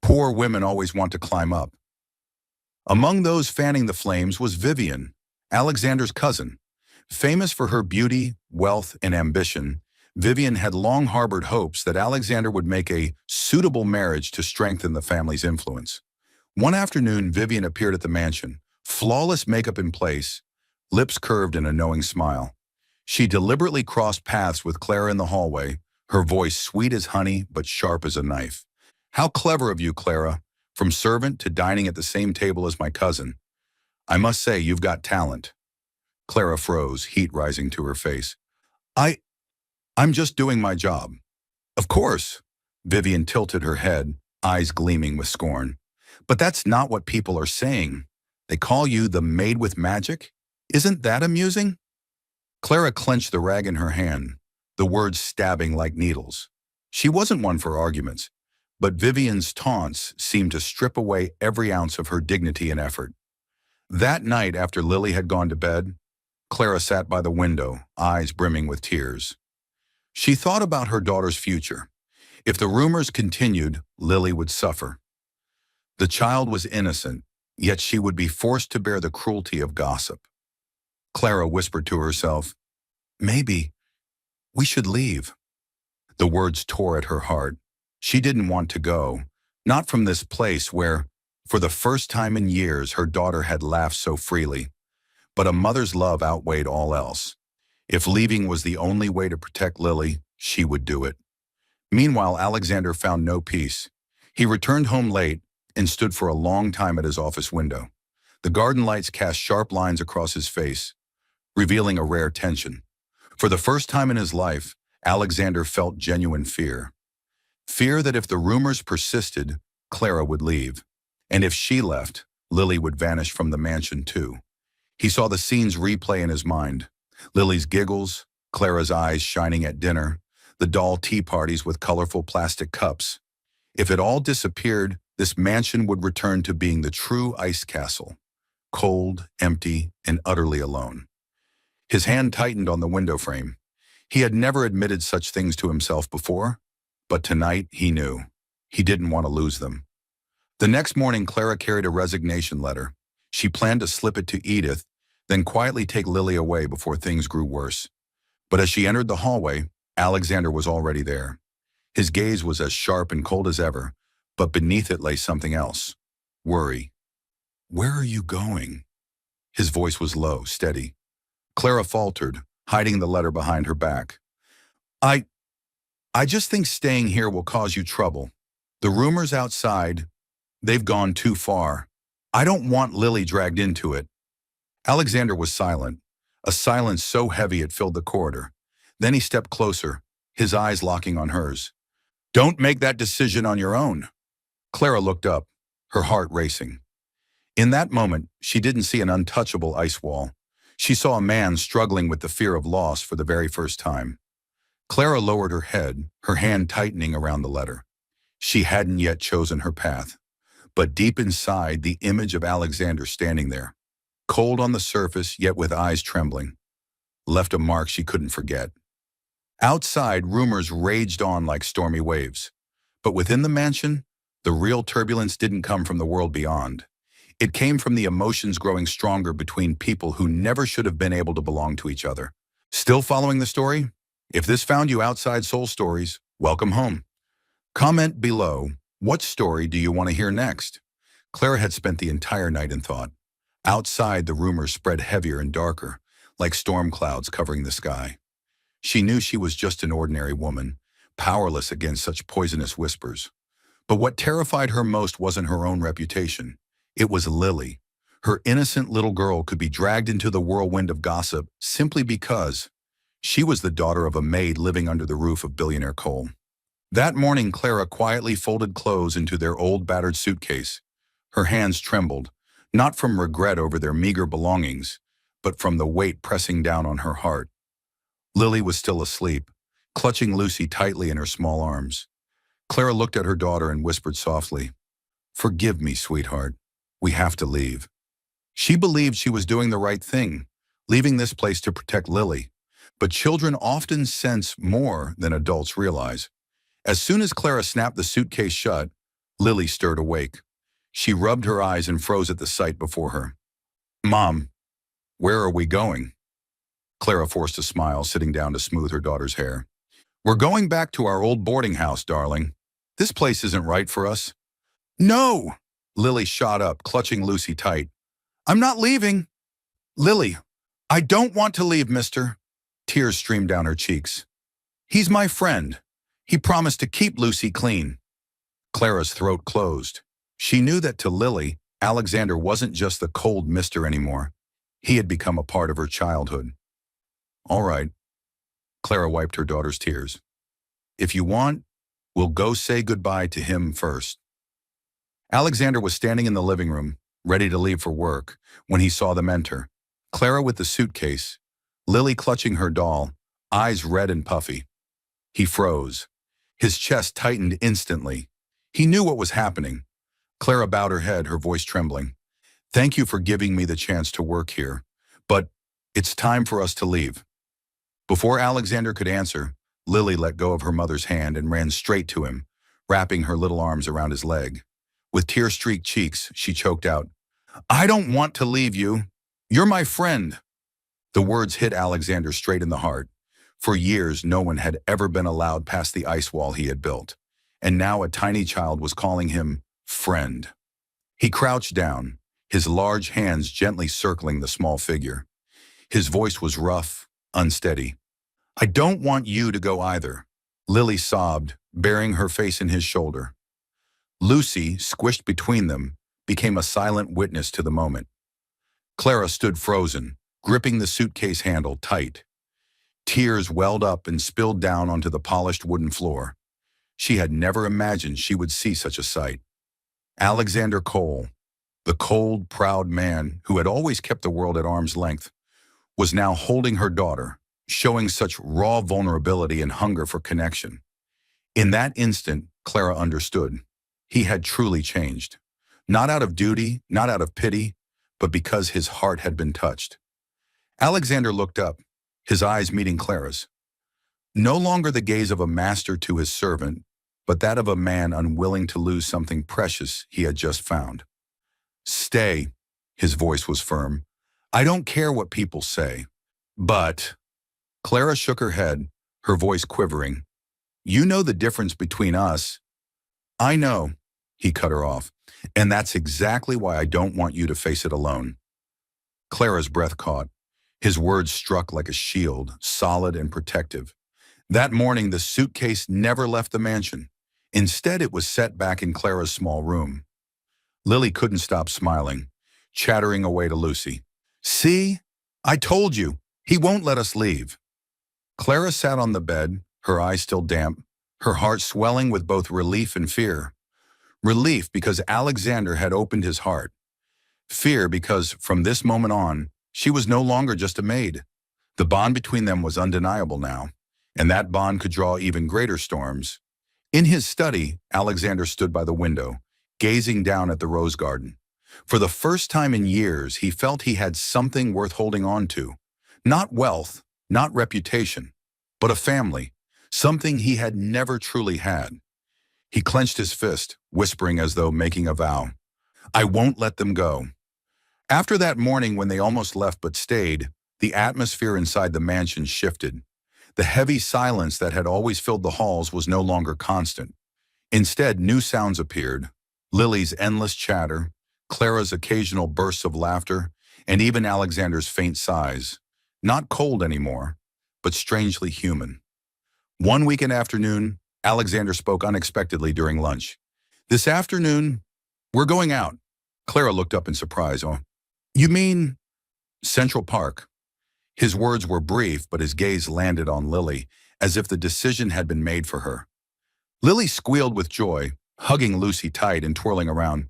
Poor women always want to climb up." Among those fanning the flames was Vivian, Alexander's cousin. Famous for her beauty, wealth, and ambition, Vivian had long harbored hopes that Alexander would make a suitable marriage to strengthen the family's influence. One afternoon, Vivian appeared at the mansion, flawless makeup in place, lips curved in a knowing smile. She deliberately crossed paths with Clara in the hallway, her voice sweet as honey but sharp as a knife. "How clever of you, Clara. From servant to dining at the same table as my cousin. I must say you've got talent." Clara froze, heat rising to her face. I'm just doing my job." "Of course." Vivian tilted her head, eyes gleaming with scorn. "But that's not what people are saying. They call you the maid with magic? Isn't that amusing?" Clara clenched the rag in her hand, the words stabbing like needles. She wasn't one for arguments, but Vivian's taunts seemed to strip away every ounce of her dignity and effort. That night, after Lily had gone to bed, Clara sat by the window, eyes brimming with tears. She thought about her daughter's future. If the rumors continued, Lily would suffer. The child was innocent, yet she would be forced to bear the cruelty of gossip. Clara whispered to herself, "Maybe we should leave." The words tore at her heart. She didn't want to go, not from this place where, for the first time in years, her daughter had laughed so freely. But a mother's love outweighed all else. If leaving was the only way to protect Lily, She would do it. Meanwhile, Alexander found no peace. He returned home late and stood for a long time at his office window. The garden lights cast sharp lines across his face, revealing a rare tension. For the first time in his life, Alexander felt genuine fear. Fear that if the rumors persisted, Clara would leave. And if she left, Lily would vanish from the mansion too. He saw the scenes replay in his mind. Lily's giggles, Clara's eyes shining at dinner, the doll tea parties with colorful plastic cups. If it all disappeared, this mansion would return to being the true ice castle, cold, empty, and utterly alone. His hand tightened on the window frame. He had never admitted such things to himself before, but tonight he knew. He didn't want to lose them. The next morning, Clara carried a resignation letter. She planned to slip it to Edith, then quietly take Lily away before things grew worse. But as she entered the hallway, Alexander was already there. His gaze was as sharp and cold as ever, but beneath it lay something else. Worry. "Where are you going?" His voice was low, steady. Clara faltered, hiding the letter behind her back. I just think staying here will cause you trouble. The rumors outside, they've gone too far. I don't want Lily dragged into it." Alexander was silent, a silence so heavy it filled the corridor. Then he stepped closer, his eyes locking on hers. "Don't make that decision on your own." Clara looked up, her heart racing. In that moment, she didn't see an untouchable ice wall. She saw a man struggling with the fear of loss for the very first time. Clara lowered her head, her hand tightening around the letter. She hadn't yet chosen her path. But deep inside, the image of Alexander standing there, cold on the surface, yet with eyes trembling, left a mark she couldn't forget. Outside, rumors raged on like stormy waves. But within the mansion, the real turbulence didn't come from the world beyond. It came from the emotions growing stronger between people who never should have been able to belong to each other. Still following the story? If this found you outside Soul Stories, welcome home. Comment below, what story do you want to hear next? Clara had spent the entire night in thought. Outside, the rumors spread heavier and darker, like storm clouds covering the sky. She knew she was just an ordinary woman, powerless against such poisonous whispers. But what terrified her most wasn't her own reputation. It was Lily. Her innocent little girl could be dragged into the whirlwind of gossip simply because she was the daughter of a maid living under the roof of Billionaire Cole. That morning, Clara quietly folded clothes into their old battered suitcase. Her hands trembled, not from regret over their meager belongings, but from the weight pressing down on her heart. Lily was still asleep, clutching Lucy tightly in her small arms. Clara looked at her daughter and whispered softly, "Forgive me, sweetheart. We have to leave." She believed she was doing the right thing, leaving this place to protect Lily. But children often sense more than adults realize. As soon as Clara snapped the suitcase shut, Lily stirred awake. She rubbed her eyes and froze at the sight before her. "Mom, where are we going?" Clara forced a smile, sitting down to smooth her daughter's hair. "We're going back to our old boarding house, darling. This place isn't right for us." "No!" Lily shot up, clutching Lucy tight. "I'm not leaving." "Lily, I don't want to leave, mister." Tears streamed down her cheeks. "He's my friend. He promised to keep Lucy clean." Clara's throat closed. She knew that to Lily, Alexander wasn't just the cold mister anymore. He had become a part of her childhood. "All right." Clara wiped her daughter's tears. "If you want, we'll go say goodbye to him first." Alexander was standing in the living room, ready to leave for work, when he saw them enter. Clara with the suitcase, Lily clutching her doll, eyes red and puffy. He froze. His chest tightened instantly. He knew what was happening. Clara bowed her head, her voice trembling. "Thank you for giving me the chance to work here, but it's time for us to leave." Before Alexander could answer, Lily let go of her mother's hand and ran straight to him, wrapping her little arms around his leg. With tear-streaked cheeks, she choked out, "I don't want to leave you. You're my friend." The words hit Alexander straight in the heart. For years, no one had ever been allowed past the ice wall he had built. And now a tiny child was calling him friend. He crouched down, his large hands gently circling the small figure. His voice was rough, unsteady. I don't want you to go either. Lily sobbed, burying her face in his shoulder. Lucy, squished between them, became a silent witness to the moment. Clara stood frozen, gripping the suitcase handle tight. Tears welled up and spilled down onto the polished wooden floor. She had never imagined she would see such a sight. Alexander Cole, the cold, proud man who had always kept the world at arm's length, was now holding her daughter, showing such raw vulnerability and hunger for connection. In that instant, Clara understood. He had truly changed. Not out of duty, not out of pity, but because his heart had been touched. Alexander looked up, his eyes meeting Clara's. No longer the gaze of a master to his servant, but that of a man unwilling to lose something precious he had just found. Stay, his voice was firm. I don't care what people say. But, Clara shook her head, her voice quivering. You know the difference between us. I know, he cut her off, and that's exactly why I don't want you to face it alone. Clara's breath caught. His words struck like a shield, solid and protective. That morning, the suitcase never left the mansion. Instead, it was set back in Clara's small room. Lily couldn't stop smiling, chattering away to Lucy. See? I told you. He won't let us leave. Clara sat on the bed, her eyes still damp, her heart swelling with both relief and fear. Relief because Alexander had opened his heart. Fear because, from this moment on, she was no longer just a maid. The bond between them was undeniable now, and that bond could draw even greater storms. In his study, Alexander stood by the window, gazing down at the rose garden. For the first time in years, he felt he had something worth holding on to. Not wealth, not reputation, but a family, something he had never truly had. He clenched his fist, whispering as though making a vow. I won't let them go. After that morning when they almost left but stayed, the atmosphere inside the mansion shifted. The heavy silence that had always filled the halls was no longer constant. Instead, new sounds appeared. Lily's endless chatter, Clara's occasional bursts of laughter, and even Alexander's faint sighs. Not cold anymore, but strangely human. One weekend afternoon, Alexander spoke unexpectedly during lunch. This afternoon, we're going out. Clara looked up in surprise. Oh, you mean Central Park? His words were brief, but his gaze landed on Lily, as if the decision had been made for her. Lily squealed with joy, hugging Lucy tight and twirling around.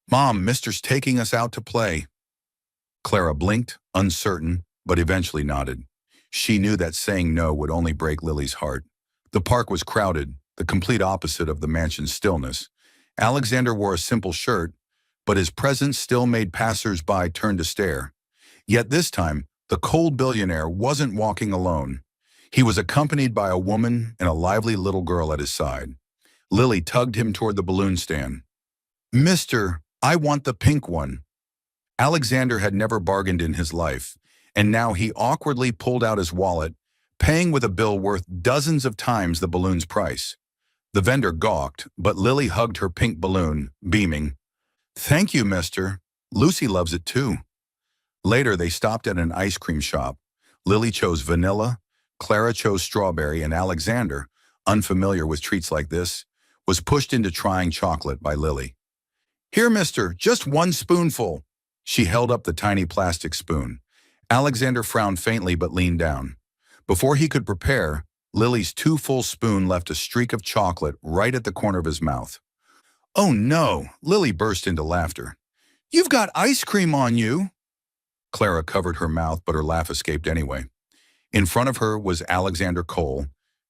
Mom, Mister's taking us out to play. Clara blinked, uncertain, but eventually nodded. She knew that saying no would only break Lily's heart. The park was crowded, the complete opposite of the mansion's stillness. Alexander wore a simple shirt, but his presence still made passers-by turn to stare. Yet this time, the cold billionaire wasn't walking alone. He was accompanied by a woman and a lively little girl at his side. Lily tugged him toward the balloon stand. Mister, I want the pink one. Alexander had never bargained in his life, and now he awkwardly pulled out his wallet, paying with a bill worth dozens of times the balloon's price. The vendor gawked, but Lily hugged her pink balloon, beaming. Thank you, mister. Lucy loves it too. Later, they stopped at an ice cream shop. Lily chose vanilla, Clara chose strawberry, and Alexander, unfamiliar with treats like this, was pushed into trying chocolate by Lily. Here, mister, just one spoonful. She held up the tiny plastic spoon. Alexander frowned faintly but leaned down. Before he could prepare, Lily's too full spoon left a streak of chocolate right at the corner of his mouth. Oh no! Lily burst into laughter. You've got ice cream on you! Clara covered her mouth, but her laugh escaped anyway. In front of her was Alexander Cole,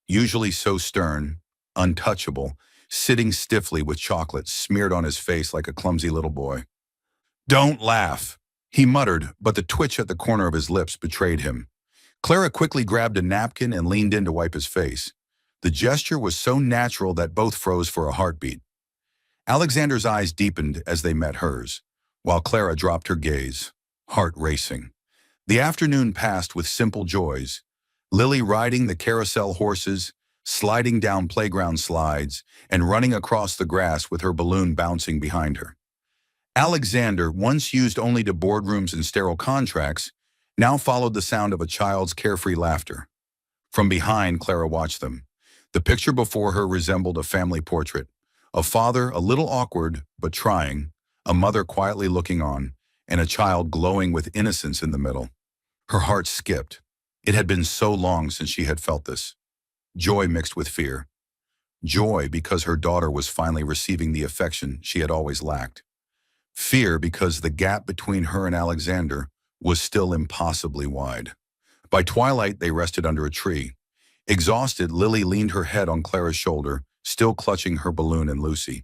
usually so stern, untouchable, sitting stiffly with chocolate smeared on his face like a clumsy little boy. Don't laugh, he muttered, but the twitch at the corner of his lips betrayed him. Clara quickly grabbed a napkin and leaned in to wipe his face. The gesture was so natural that both froze for a heartbeat. Alexander's eyes deepened as they met hers, while Clara dropped her gaze, heart racing. The afternoon passed with simple joys. Lily riding the carousel horses, sliding down playground slides, and running across the grass with her balloon bouncing behind her. Alexander, once used only to boardrooms and sterile contracts, now followed the sound of a child's carefree laughter. From behind, Clara watched them. The picture before her resembled a family portrait. A father, a little awkward, but trying, a mother quietly looking on, and a child glowing with innocence in the middle. Her heart skipped. It had been so long since she had felt this. Joy mixed with fear. Joy because her daughter was finally receiving the affection she had always lacked. Fear because the gap between her and Alexander was still impossibly wide. By twilight, they rested under a tree. Exhausted, Lily leaned her head on Clara's shoulder, still clutching her balloon and Lucy.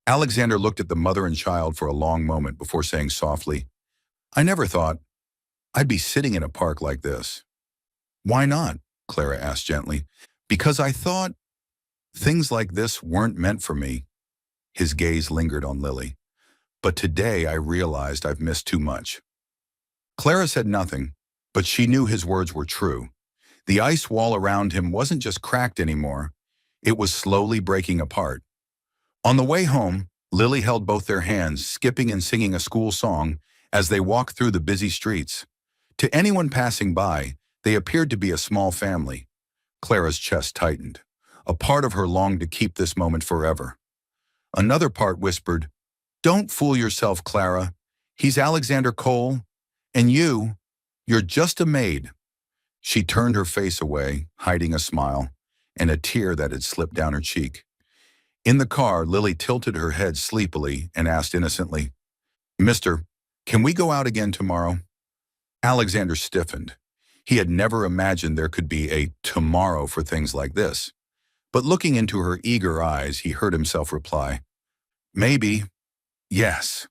Alexander looked at the mother and child for a long moment before saying softly, "I never thought I'd be sitting in a park like this." "Why not?" Clara asked gently. "Because I thought things like this weren't meant for me." His gaze lingered on Lily. "But today I realized I've missed too much." Clara said nothing, but she knew his words were true. The ice wall around him wasn't just cracked anymore, it was slowly breaking apart. On the way home, Lily held both their hands, skipping and singing a school song as they walked through the busy streets. To anyone passing by, they appeared to be a small family. Clara's chest tightened. A part of her longed to keep this moment forever. Another part whispered, "Don't fool yourself, Clara. He's Alexander Cole, and you're just a maid." She turned her face away, hiding a smile, and a tear that had slipped down her cheek. In the car, Lily tilted her head sleepily and asked innocently, "Mister, can we go out again tomorrow?" Alexander stiffened. He had never imagined there could be a tomorrow for things like this. But looking into her eager eyes, he heard himself reply, "Maybe, yes."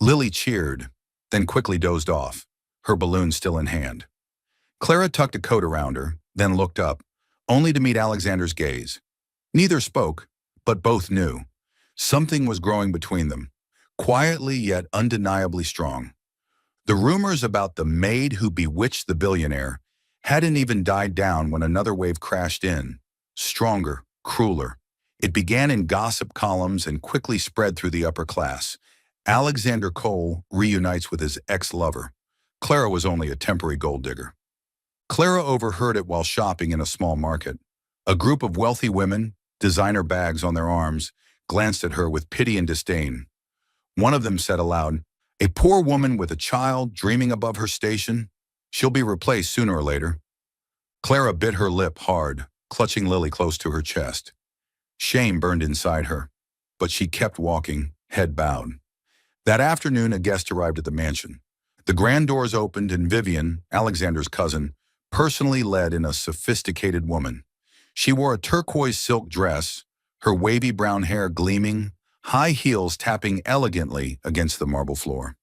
Lily cheered, then quickly dozed off, her balloon still in hand. Clara tucked a coat around her, then looked up, only to meet Alexander's gaze. Neither spoke, but both knew. Something was growing between them, quietly yet undeniably strong. The rumors about the maid who bewitched the billionaire hadn't even died down when another wave crashed in, stronger, crueler. It began in gossip columns and quickly spread through the upper class. Alexander Cole reunites with his ex-lover. Clara was only a temporary gold digger. Clara overheard it while shopping in a small market. A group of wealthy women, designer bags on their arms, glanced at her with pity and disdain. One of them said aloud, "A poor woman with a child dreaming above her station? She'll be replaced sooner or later." Clara bit her lip hard, clutching Lily close to her chest. Shame burned inside her, but she kept walking, head bowed. That afternoon, a guest arrived at the mansion. The grand doors opened and Vivian, Alexander's cousin, personally led in a sophisticated woman. She wore a turquoise silk dress, her wavy brown hair gleaming, high heels tapping elegantly against the marble floor.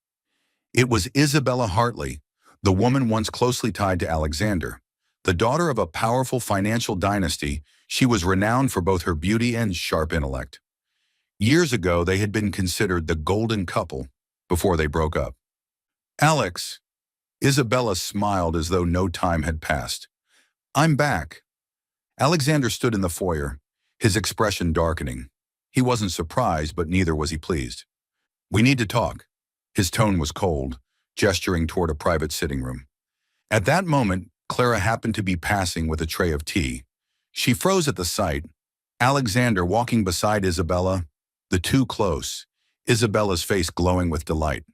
It was Isabella Hartley, the woman once closely tied to Alexander. The daughter of a powerful financial dynasty, she was renowned for both her beauty and sharp intellect. Years ago, they had been considered the golden couple before they broke up. "Alex," Isabella smiled as though no time had passed. "I'm back." Alexander stood in the foyer, his expression darkening. He wasn't surprised, but neither was he pleased. "We need to talk." His tone was cold, gesturing toward a private sitting room. At that moment, Clara happened to be passing with a tray of tea. She froze at the sight. Alexander walking beside Isabella, the two close, Isabella's face glowing with delight.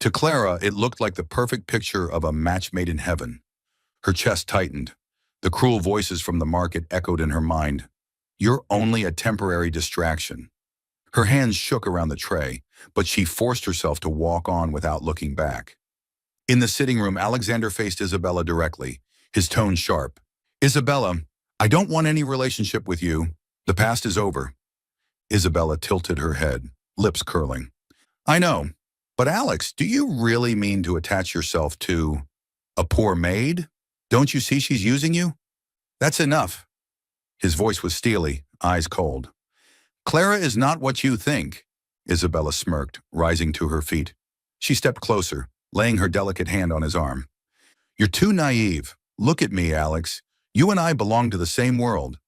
To Clara, it looked like the perfect picture of a match made in heaven. Her chest tightened. The cruel voices from the market echoed in her mind. "You're only a temporary distraction." Her hands shook around the tray, but she forced herself to walk on without looking back. In the sitting room, Alexander faced Isabella directly, his tone sharp. "Isabella, I don't want any relationship with you. The past is over." Isabella tilted her head, lips curling. "I know. But Alex, do you really mean to attach yourself to a poor maid? Don't you see she's using you?" "That's enough." His voice was steely, eyes cold. "Clara is not what you think," Isabella smirked, rising to her feet. She stepped closer, laying her delicate hand on his arm. "You're too naive. Look at me, Alex. You and I belong to the same world."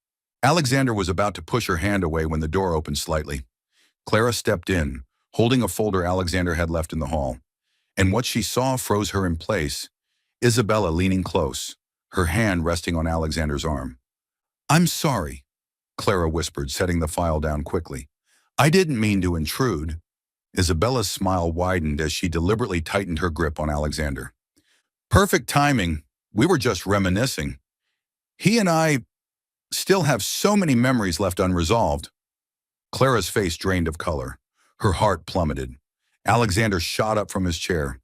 Alexander was about to push her hand away when the door opened slightly. Clara stepped in, holding a folder Alexander had left in the hall. And what she saw froze her in place. Isabella leaning close, her hand resting on Alexander's arm. "I'm sorry," Clara whispered, setting the file down quickly. "I didn't mean to intrude." Isabella's smile widened as she deliberately tightened her grip on Alexander. "Perfect timing. We were just reminiscing. He and I still have so many memories left unresolved." Clara's face drained of color. Her heart plummeted. Alexander shot up from his chair.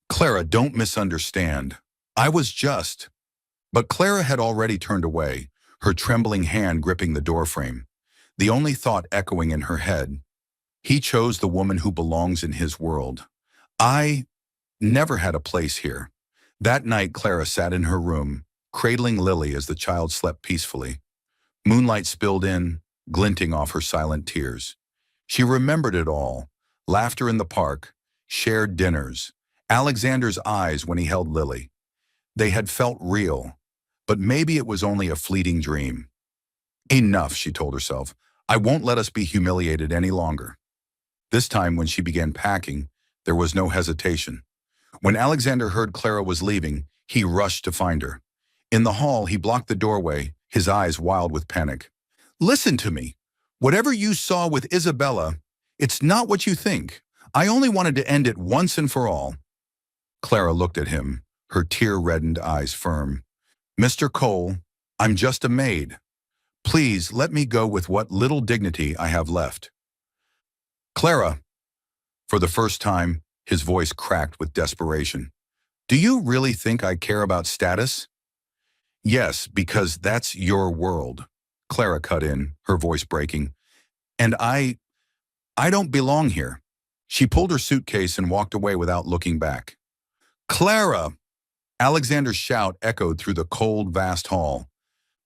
"Clara, don't misunderstand. I was just—" But Clara had already turned away, her trembling hand gripping the doorframe. The only thought echoing in her head: he chose the woman who belongs in his world. I never had a place here. That night, Clara sat in her room, cradling Lily as the child slept peacefully. Moonlight spilled in, glinting off her silent tears. She remembered it all: laughter in the park, shared dinners, Alexander's eyes when he held Lily. They had felt real, but maybe it was only a fleeting dream. "Enough," she told herself. "I won't let us be humiliated any longer." This time, when she began packing, there was no hesitation. When Alexander heard Clara was leaving, he rushed to find her. In the hall, he blocked the doorway, his eyes wild with panic. "Listen to me. Whatever you saw with Isabella, it's not what you think. I only wanted to end it once and for all." Clara looked at him, her tear-reddened eyes firm. "Mr. Cole, I'm just a maid. Please let me go with what little dignity I have left." "Clara," for the first time, his voice cracked with desperation. "Do you really think I care about status?" "Yes, because that's your world," Clara cut in, her voice breaking. "And I don't belong here." She pulled her suitcase and walked away without looking back. "Clara!" Alexander's shout echoed through the cold, vast hall.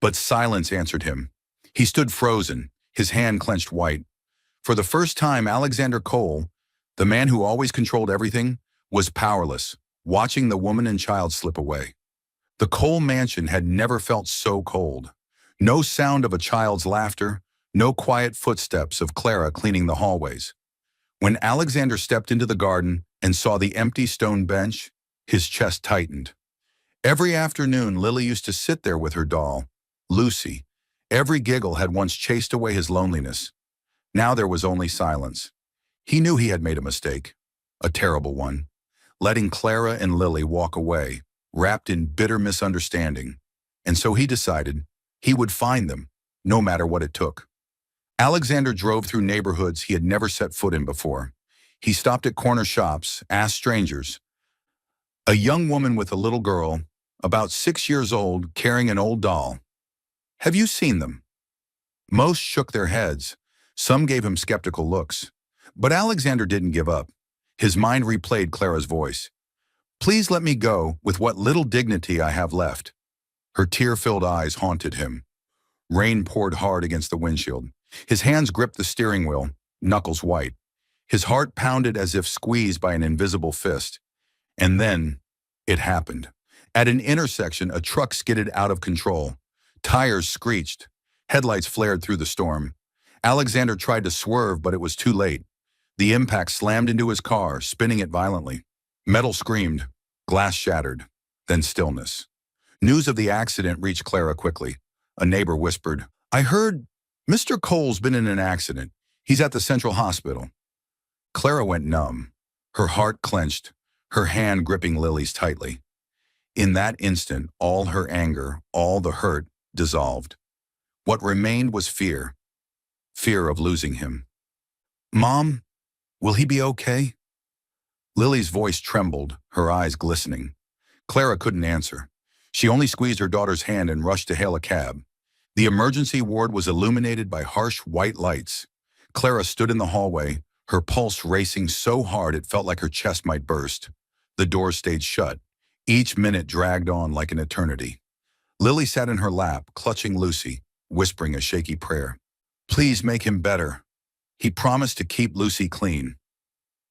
But silence answered him. He stood frozen, his hand clenched white. For the first time, Alexander Cole, the man who always controlled everything, was powerless, watching the woman and child slip away. The Cole mansion had never felt so cold. No sound of a child's laughter, no quiet footsteps of Clara cleaning the hallways. When Alexander stepped into the garden and saw the empty stone bench, his chest tightened. Every afternoon, Lily used to sit there with her doll, Lucy. Every giggle had once chased away his loneliness. Now there was only silence. He knew he had made a mistake, a terrible one, letting Clara and Lily walk away, wrapped in bitter misunderstanding. And so he decided he would find them, no matter what it took. Alexander drove through neighborhoods he had never set foot in before. He stopped at corner shops, asked strangers. A young woman with a little girl, about 6 years old, carrying an old doll. "Have you seen them?" Most shook their heads. Some gave him skeptical looks. But Alexander didn't give up. His mind replayed Clara's voice. "Please let me go with what little dignity I have left." Her tear-filled eyes haunted him. Rain poured hard against the windshield. His hands gripped the steering wheel, knuckles white. His heart pounded as if squeezed by an invisible fist. And then, it happened. At an intersection, a truck skidded out of control. Tires screeched. Headlights flared through the storm. Alexander tried to swerve, but it was too late. The impact slammed into his car, spinning it violently. Metal screamed. Glass shattered. Then stillness. News of the accident reached Clara quickly. A neighbor whispered, "I heard Mr. Cole's been in an accident. He's at the Central Hospital." Clara went numb. Her heart clenched, her hand gripping Lily's tightly. In that instant, all her anger, all the hurt, dissolved. What remained was fear. Fear of losing him. "Mom, will he be okay?" Lily's voice trembled, her eyes glistening. Clara couldn't answer. She only squeezed her daughter's hand and rushed to hail a cab. The emergency ward was illuminated by harsh white lights. Clara stood in the hallway, her pulse racing so hard it felt like her chest might burst. The doors stayed shut. Each minute dragged on like an eternity. Lily sat in her lap, clutching Lucy, whispering a shaky prayer. "Please make him better." He promised to keep Lucy clean.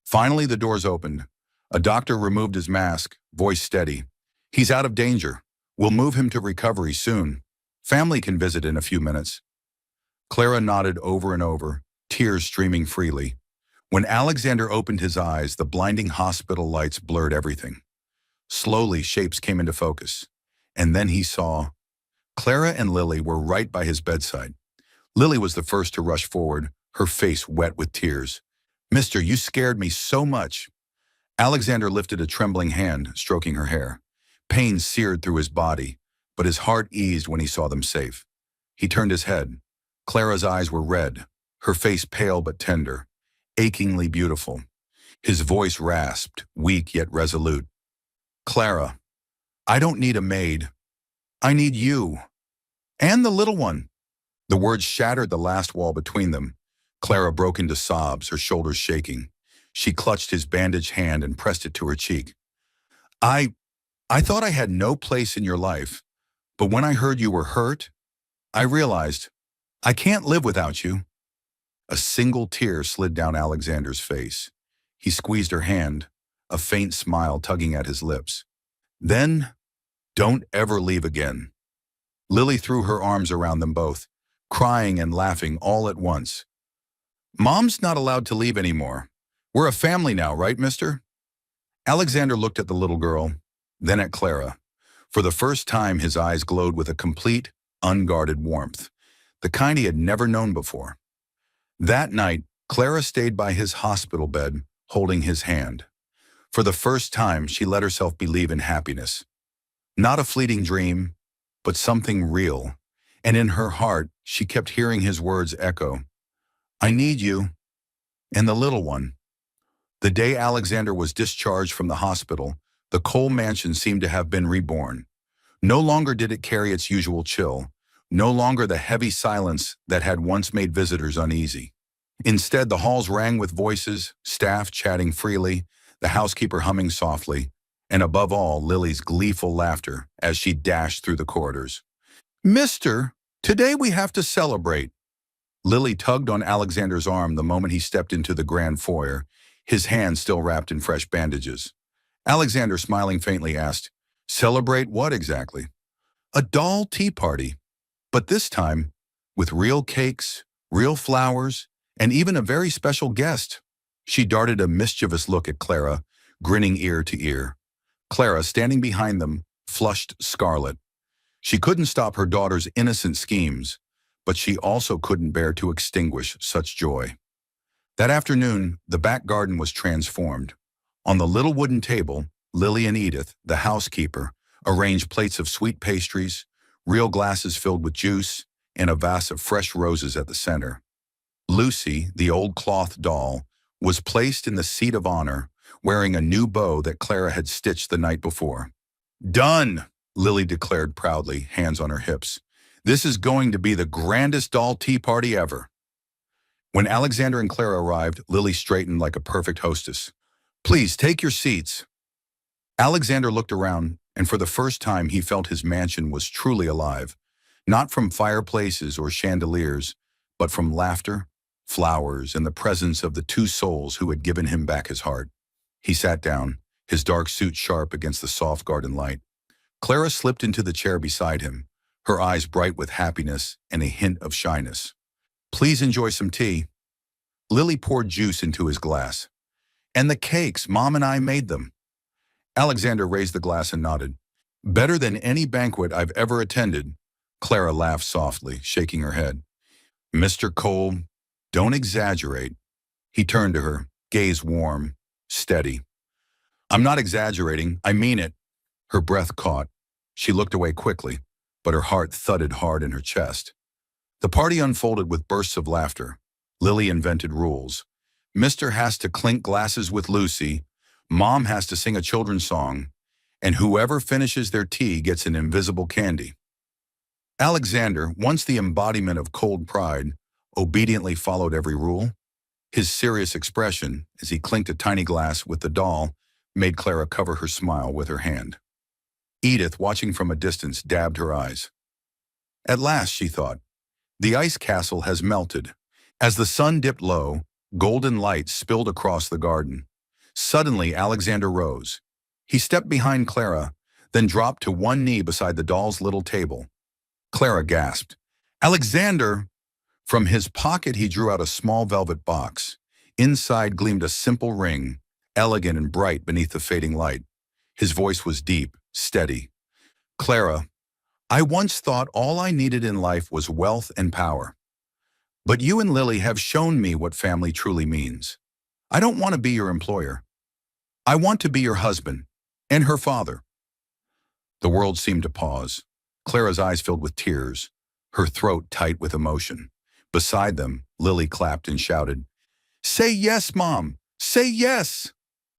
Finally, the doors opened. A doctor removed his mask, voice steady. "He's out of danger. We'll move him to recovery soon. Family can visit in a few minutes." Clara nodded over and over, tears streaming freely. When Alexander opened his eyes, the blinding hospital lights blurred everything. Slowly, shapes came into focus. And then he saw Clara and Lily were right by his bedside. Lily was the first to rush forward, her face wet with tears. "Mister, you scared me so much." Alexander lifted a trembling hand, stroking her hair. Pain seared through his body, but his heart eased when he saw them safe. He turned his head. Clara's eyes were red, her face pale but tender, achingly beautiful. His voice rasped, weak yet resolute. "Clara, I don't need a maid. I need you. And the little one." The words shattered the last wall between them. Clara broke into sobs, her shoulders shaking. She clutched his bandaged hand and pressed it to her cheek. I, I thought I had no place in your life, but when I heard you were hurt, I realized I can't live without you." A single tear slid down Alexander's face. He squeezed her hand, a faint smile tugging at his lips. "Then, don't ever leave again." Lily threw her arms around them both, crying and laughing all at once. "Mom's not allowed to leave anymore. We're a family now, right, mister?" Alexander looked at the little girl, then at Clara. For the first time, his eyes glowed with a complete, unguarded warmth, the kind he had never known before. That night, Clara stayed by his hospital bed, holding his hand. For the first time, she let herself believe in happiness. Not a fleeting dream, but something real. And in her heart, she kept hearing his words echo. "I need you, and the little one." The day Alexander was discharged from the hospital, the Cole mansion seemed to have been reborn. No longer did it carry its usual chill, no longer the heavy silence that had once made visitors uneasy. Instead, the halls rang with voices, staff chatting freely, the housekeeper humming softly, and above all, Lily's gleeful laughter as she dashed through the corridors. "Mister, today we have to celebrate." Lily tugged on Alexander's arm the moment he stepped into the grand foyer, his hand still wrapped in fresh bandages. Alexander, smiling faintly, asked, "Celebrate what exactly?" "A doll tea party, but this time with real cakes, real flowers, and even a very special guest." She darted a mischievous look at Clara, grinning ear to ear. Clara, standing behind them, flushed scarlet. She couldn't stop her daughter's innocent schemes, but she also couldn't bear to extinguish such joy. That afternoon, the back garden was transformed. On the little wooden table, Lily and Edith, the housekeeper, arranged plates of sweet pastries, real glasses filled with juice, and a vase of fresh roses at the center. Lucy, the old cloth doll, was placed in the seat of honor, wearing a new bow that Clara had stitched the night before. "Done," Lily declared proudly, hands on her hips. "This is going to be the grandest doll tea party ever." When Alexander and Clara arrived, Lily straightened like a perfect hostess. "Please, take your seats." Alexander looked around, and for the first time he felt his mansion was truly alive, not from fireplaces or chandeliers, but from laughter, flowers, and the presence of the two souls who had given him back his heart. He sat down, his dark suit sharp against the soft garden light. Clara slipped into the chair beside him, her eyes bright with happiness and a hint of shyness. "Please enjoy some tea." Lily poured juice into his glass. "And the cakes, Mom and I made them." Alexander raised the glass and nodded. "Better than any banquet I've ever attended." Clara laughed softly, shaking her head. "Mr. Cole, don't exaggerate." He turned to her, gaze warm, steady. "I'm not exaggerating, I mean it." Her breath caught. She looked away quickly, but her heart thudded hard in her chest. The party unfolded with bursts of laughter. Lily invented rules. Mister has to clink glasses with Lucy, Mom has to sing a children's song, and whoever finishes their tea gets an invisible candy. Alexander, once the embodiment of cold pride, obediently followed every rule. His serious expression, as he clinked a tiny glass with the doll, made Clara cover her smile with her hand. Edith, watching from a distance, dabbed her eyes. At last, she thought, the ice castle has melted. As the sun dipped low, golden light spilled across the garden. Suddenly, Alexander rose. He stepped behind Clara, then dropped to one knee beside the doll's little table. Clara gasped. "Alexander!" From his pocket, he drew out a small velvet box. Inside gleamed a simple ring, elegant and bright beneath the fading light. His voice was deep, steady. Clara, I once thought all I needed in life was wealth and power. But you and Lily have shown me what family truly means. I don't want to be your employer. I want to be your husband and her father. The world seemed to pause. Clara's eyes filled with tears, her throat tight with emotion. Beside them, Lily clapped and shouted, "Say yes, Mom! Say yes!"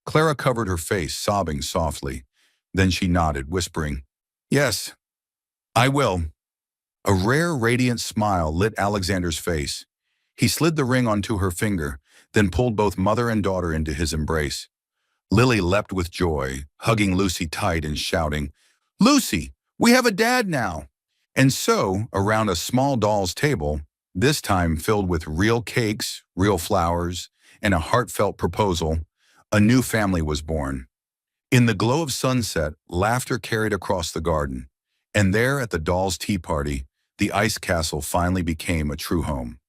Clara covered her face, sobbing softly. Then she nodded, whispering, "Yes, I will." A rare, radiant smile lit Alexander's face. He slid the ring onto her finger, then pulled both mother and daughter into his embrace. Lily leapt with joy, hugging Lucy tight and shouting, "Lucy, we have a dad now!" And so, around a small doll's table, this time filled with real cakes, real flowers, and a heartfelt proposal, a new family was born. In the glow of sunset, laughter carried across the garden. And there at the doll's tea party, the ice castle finally became a true home.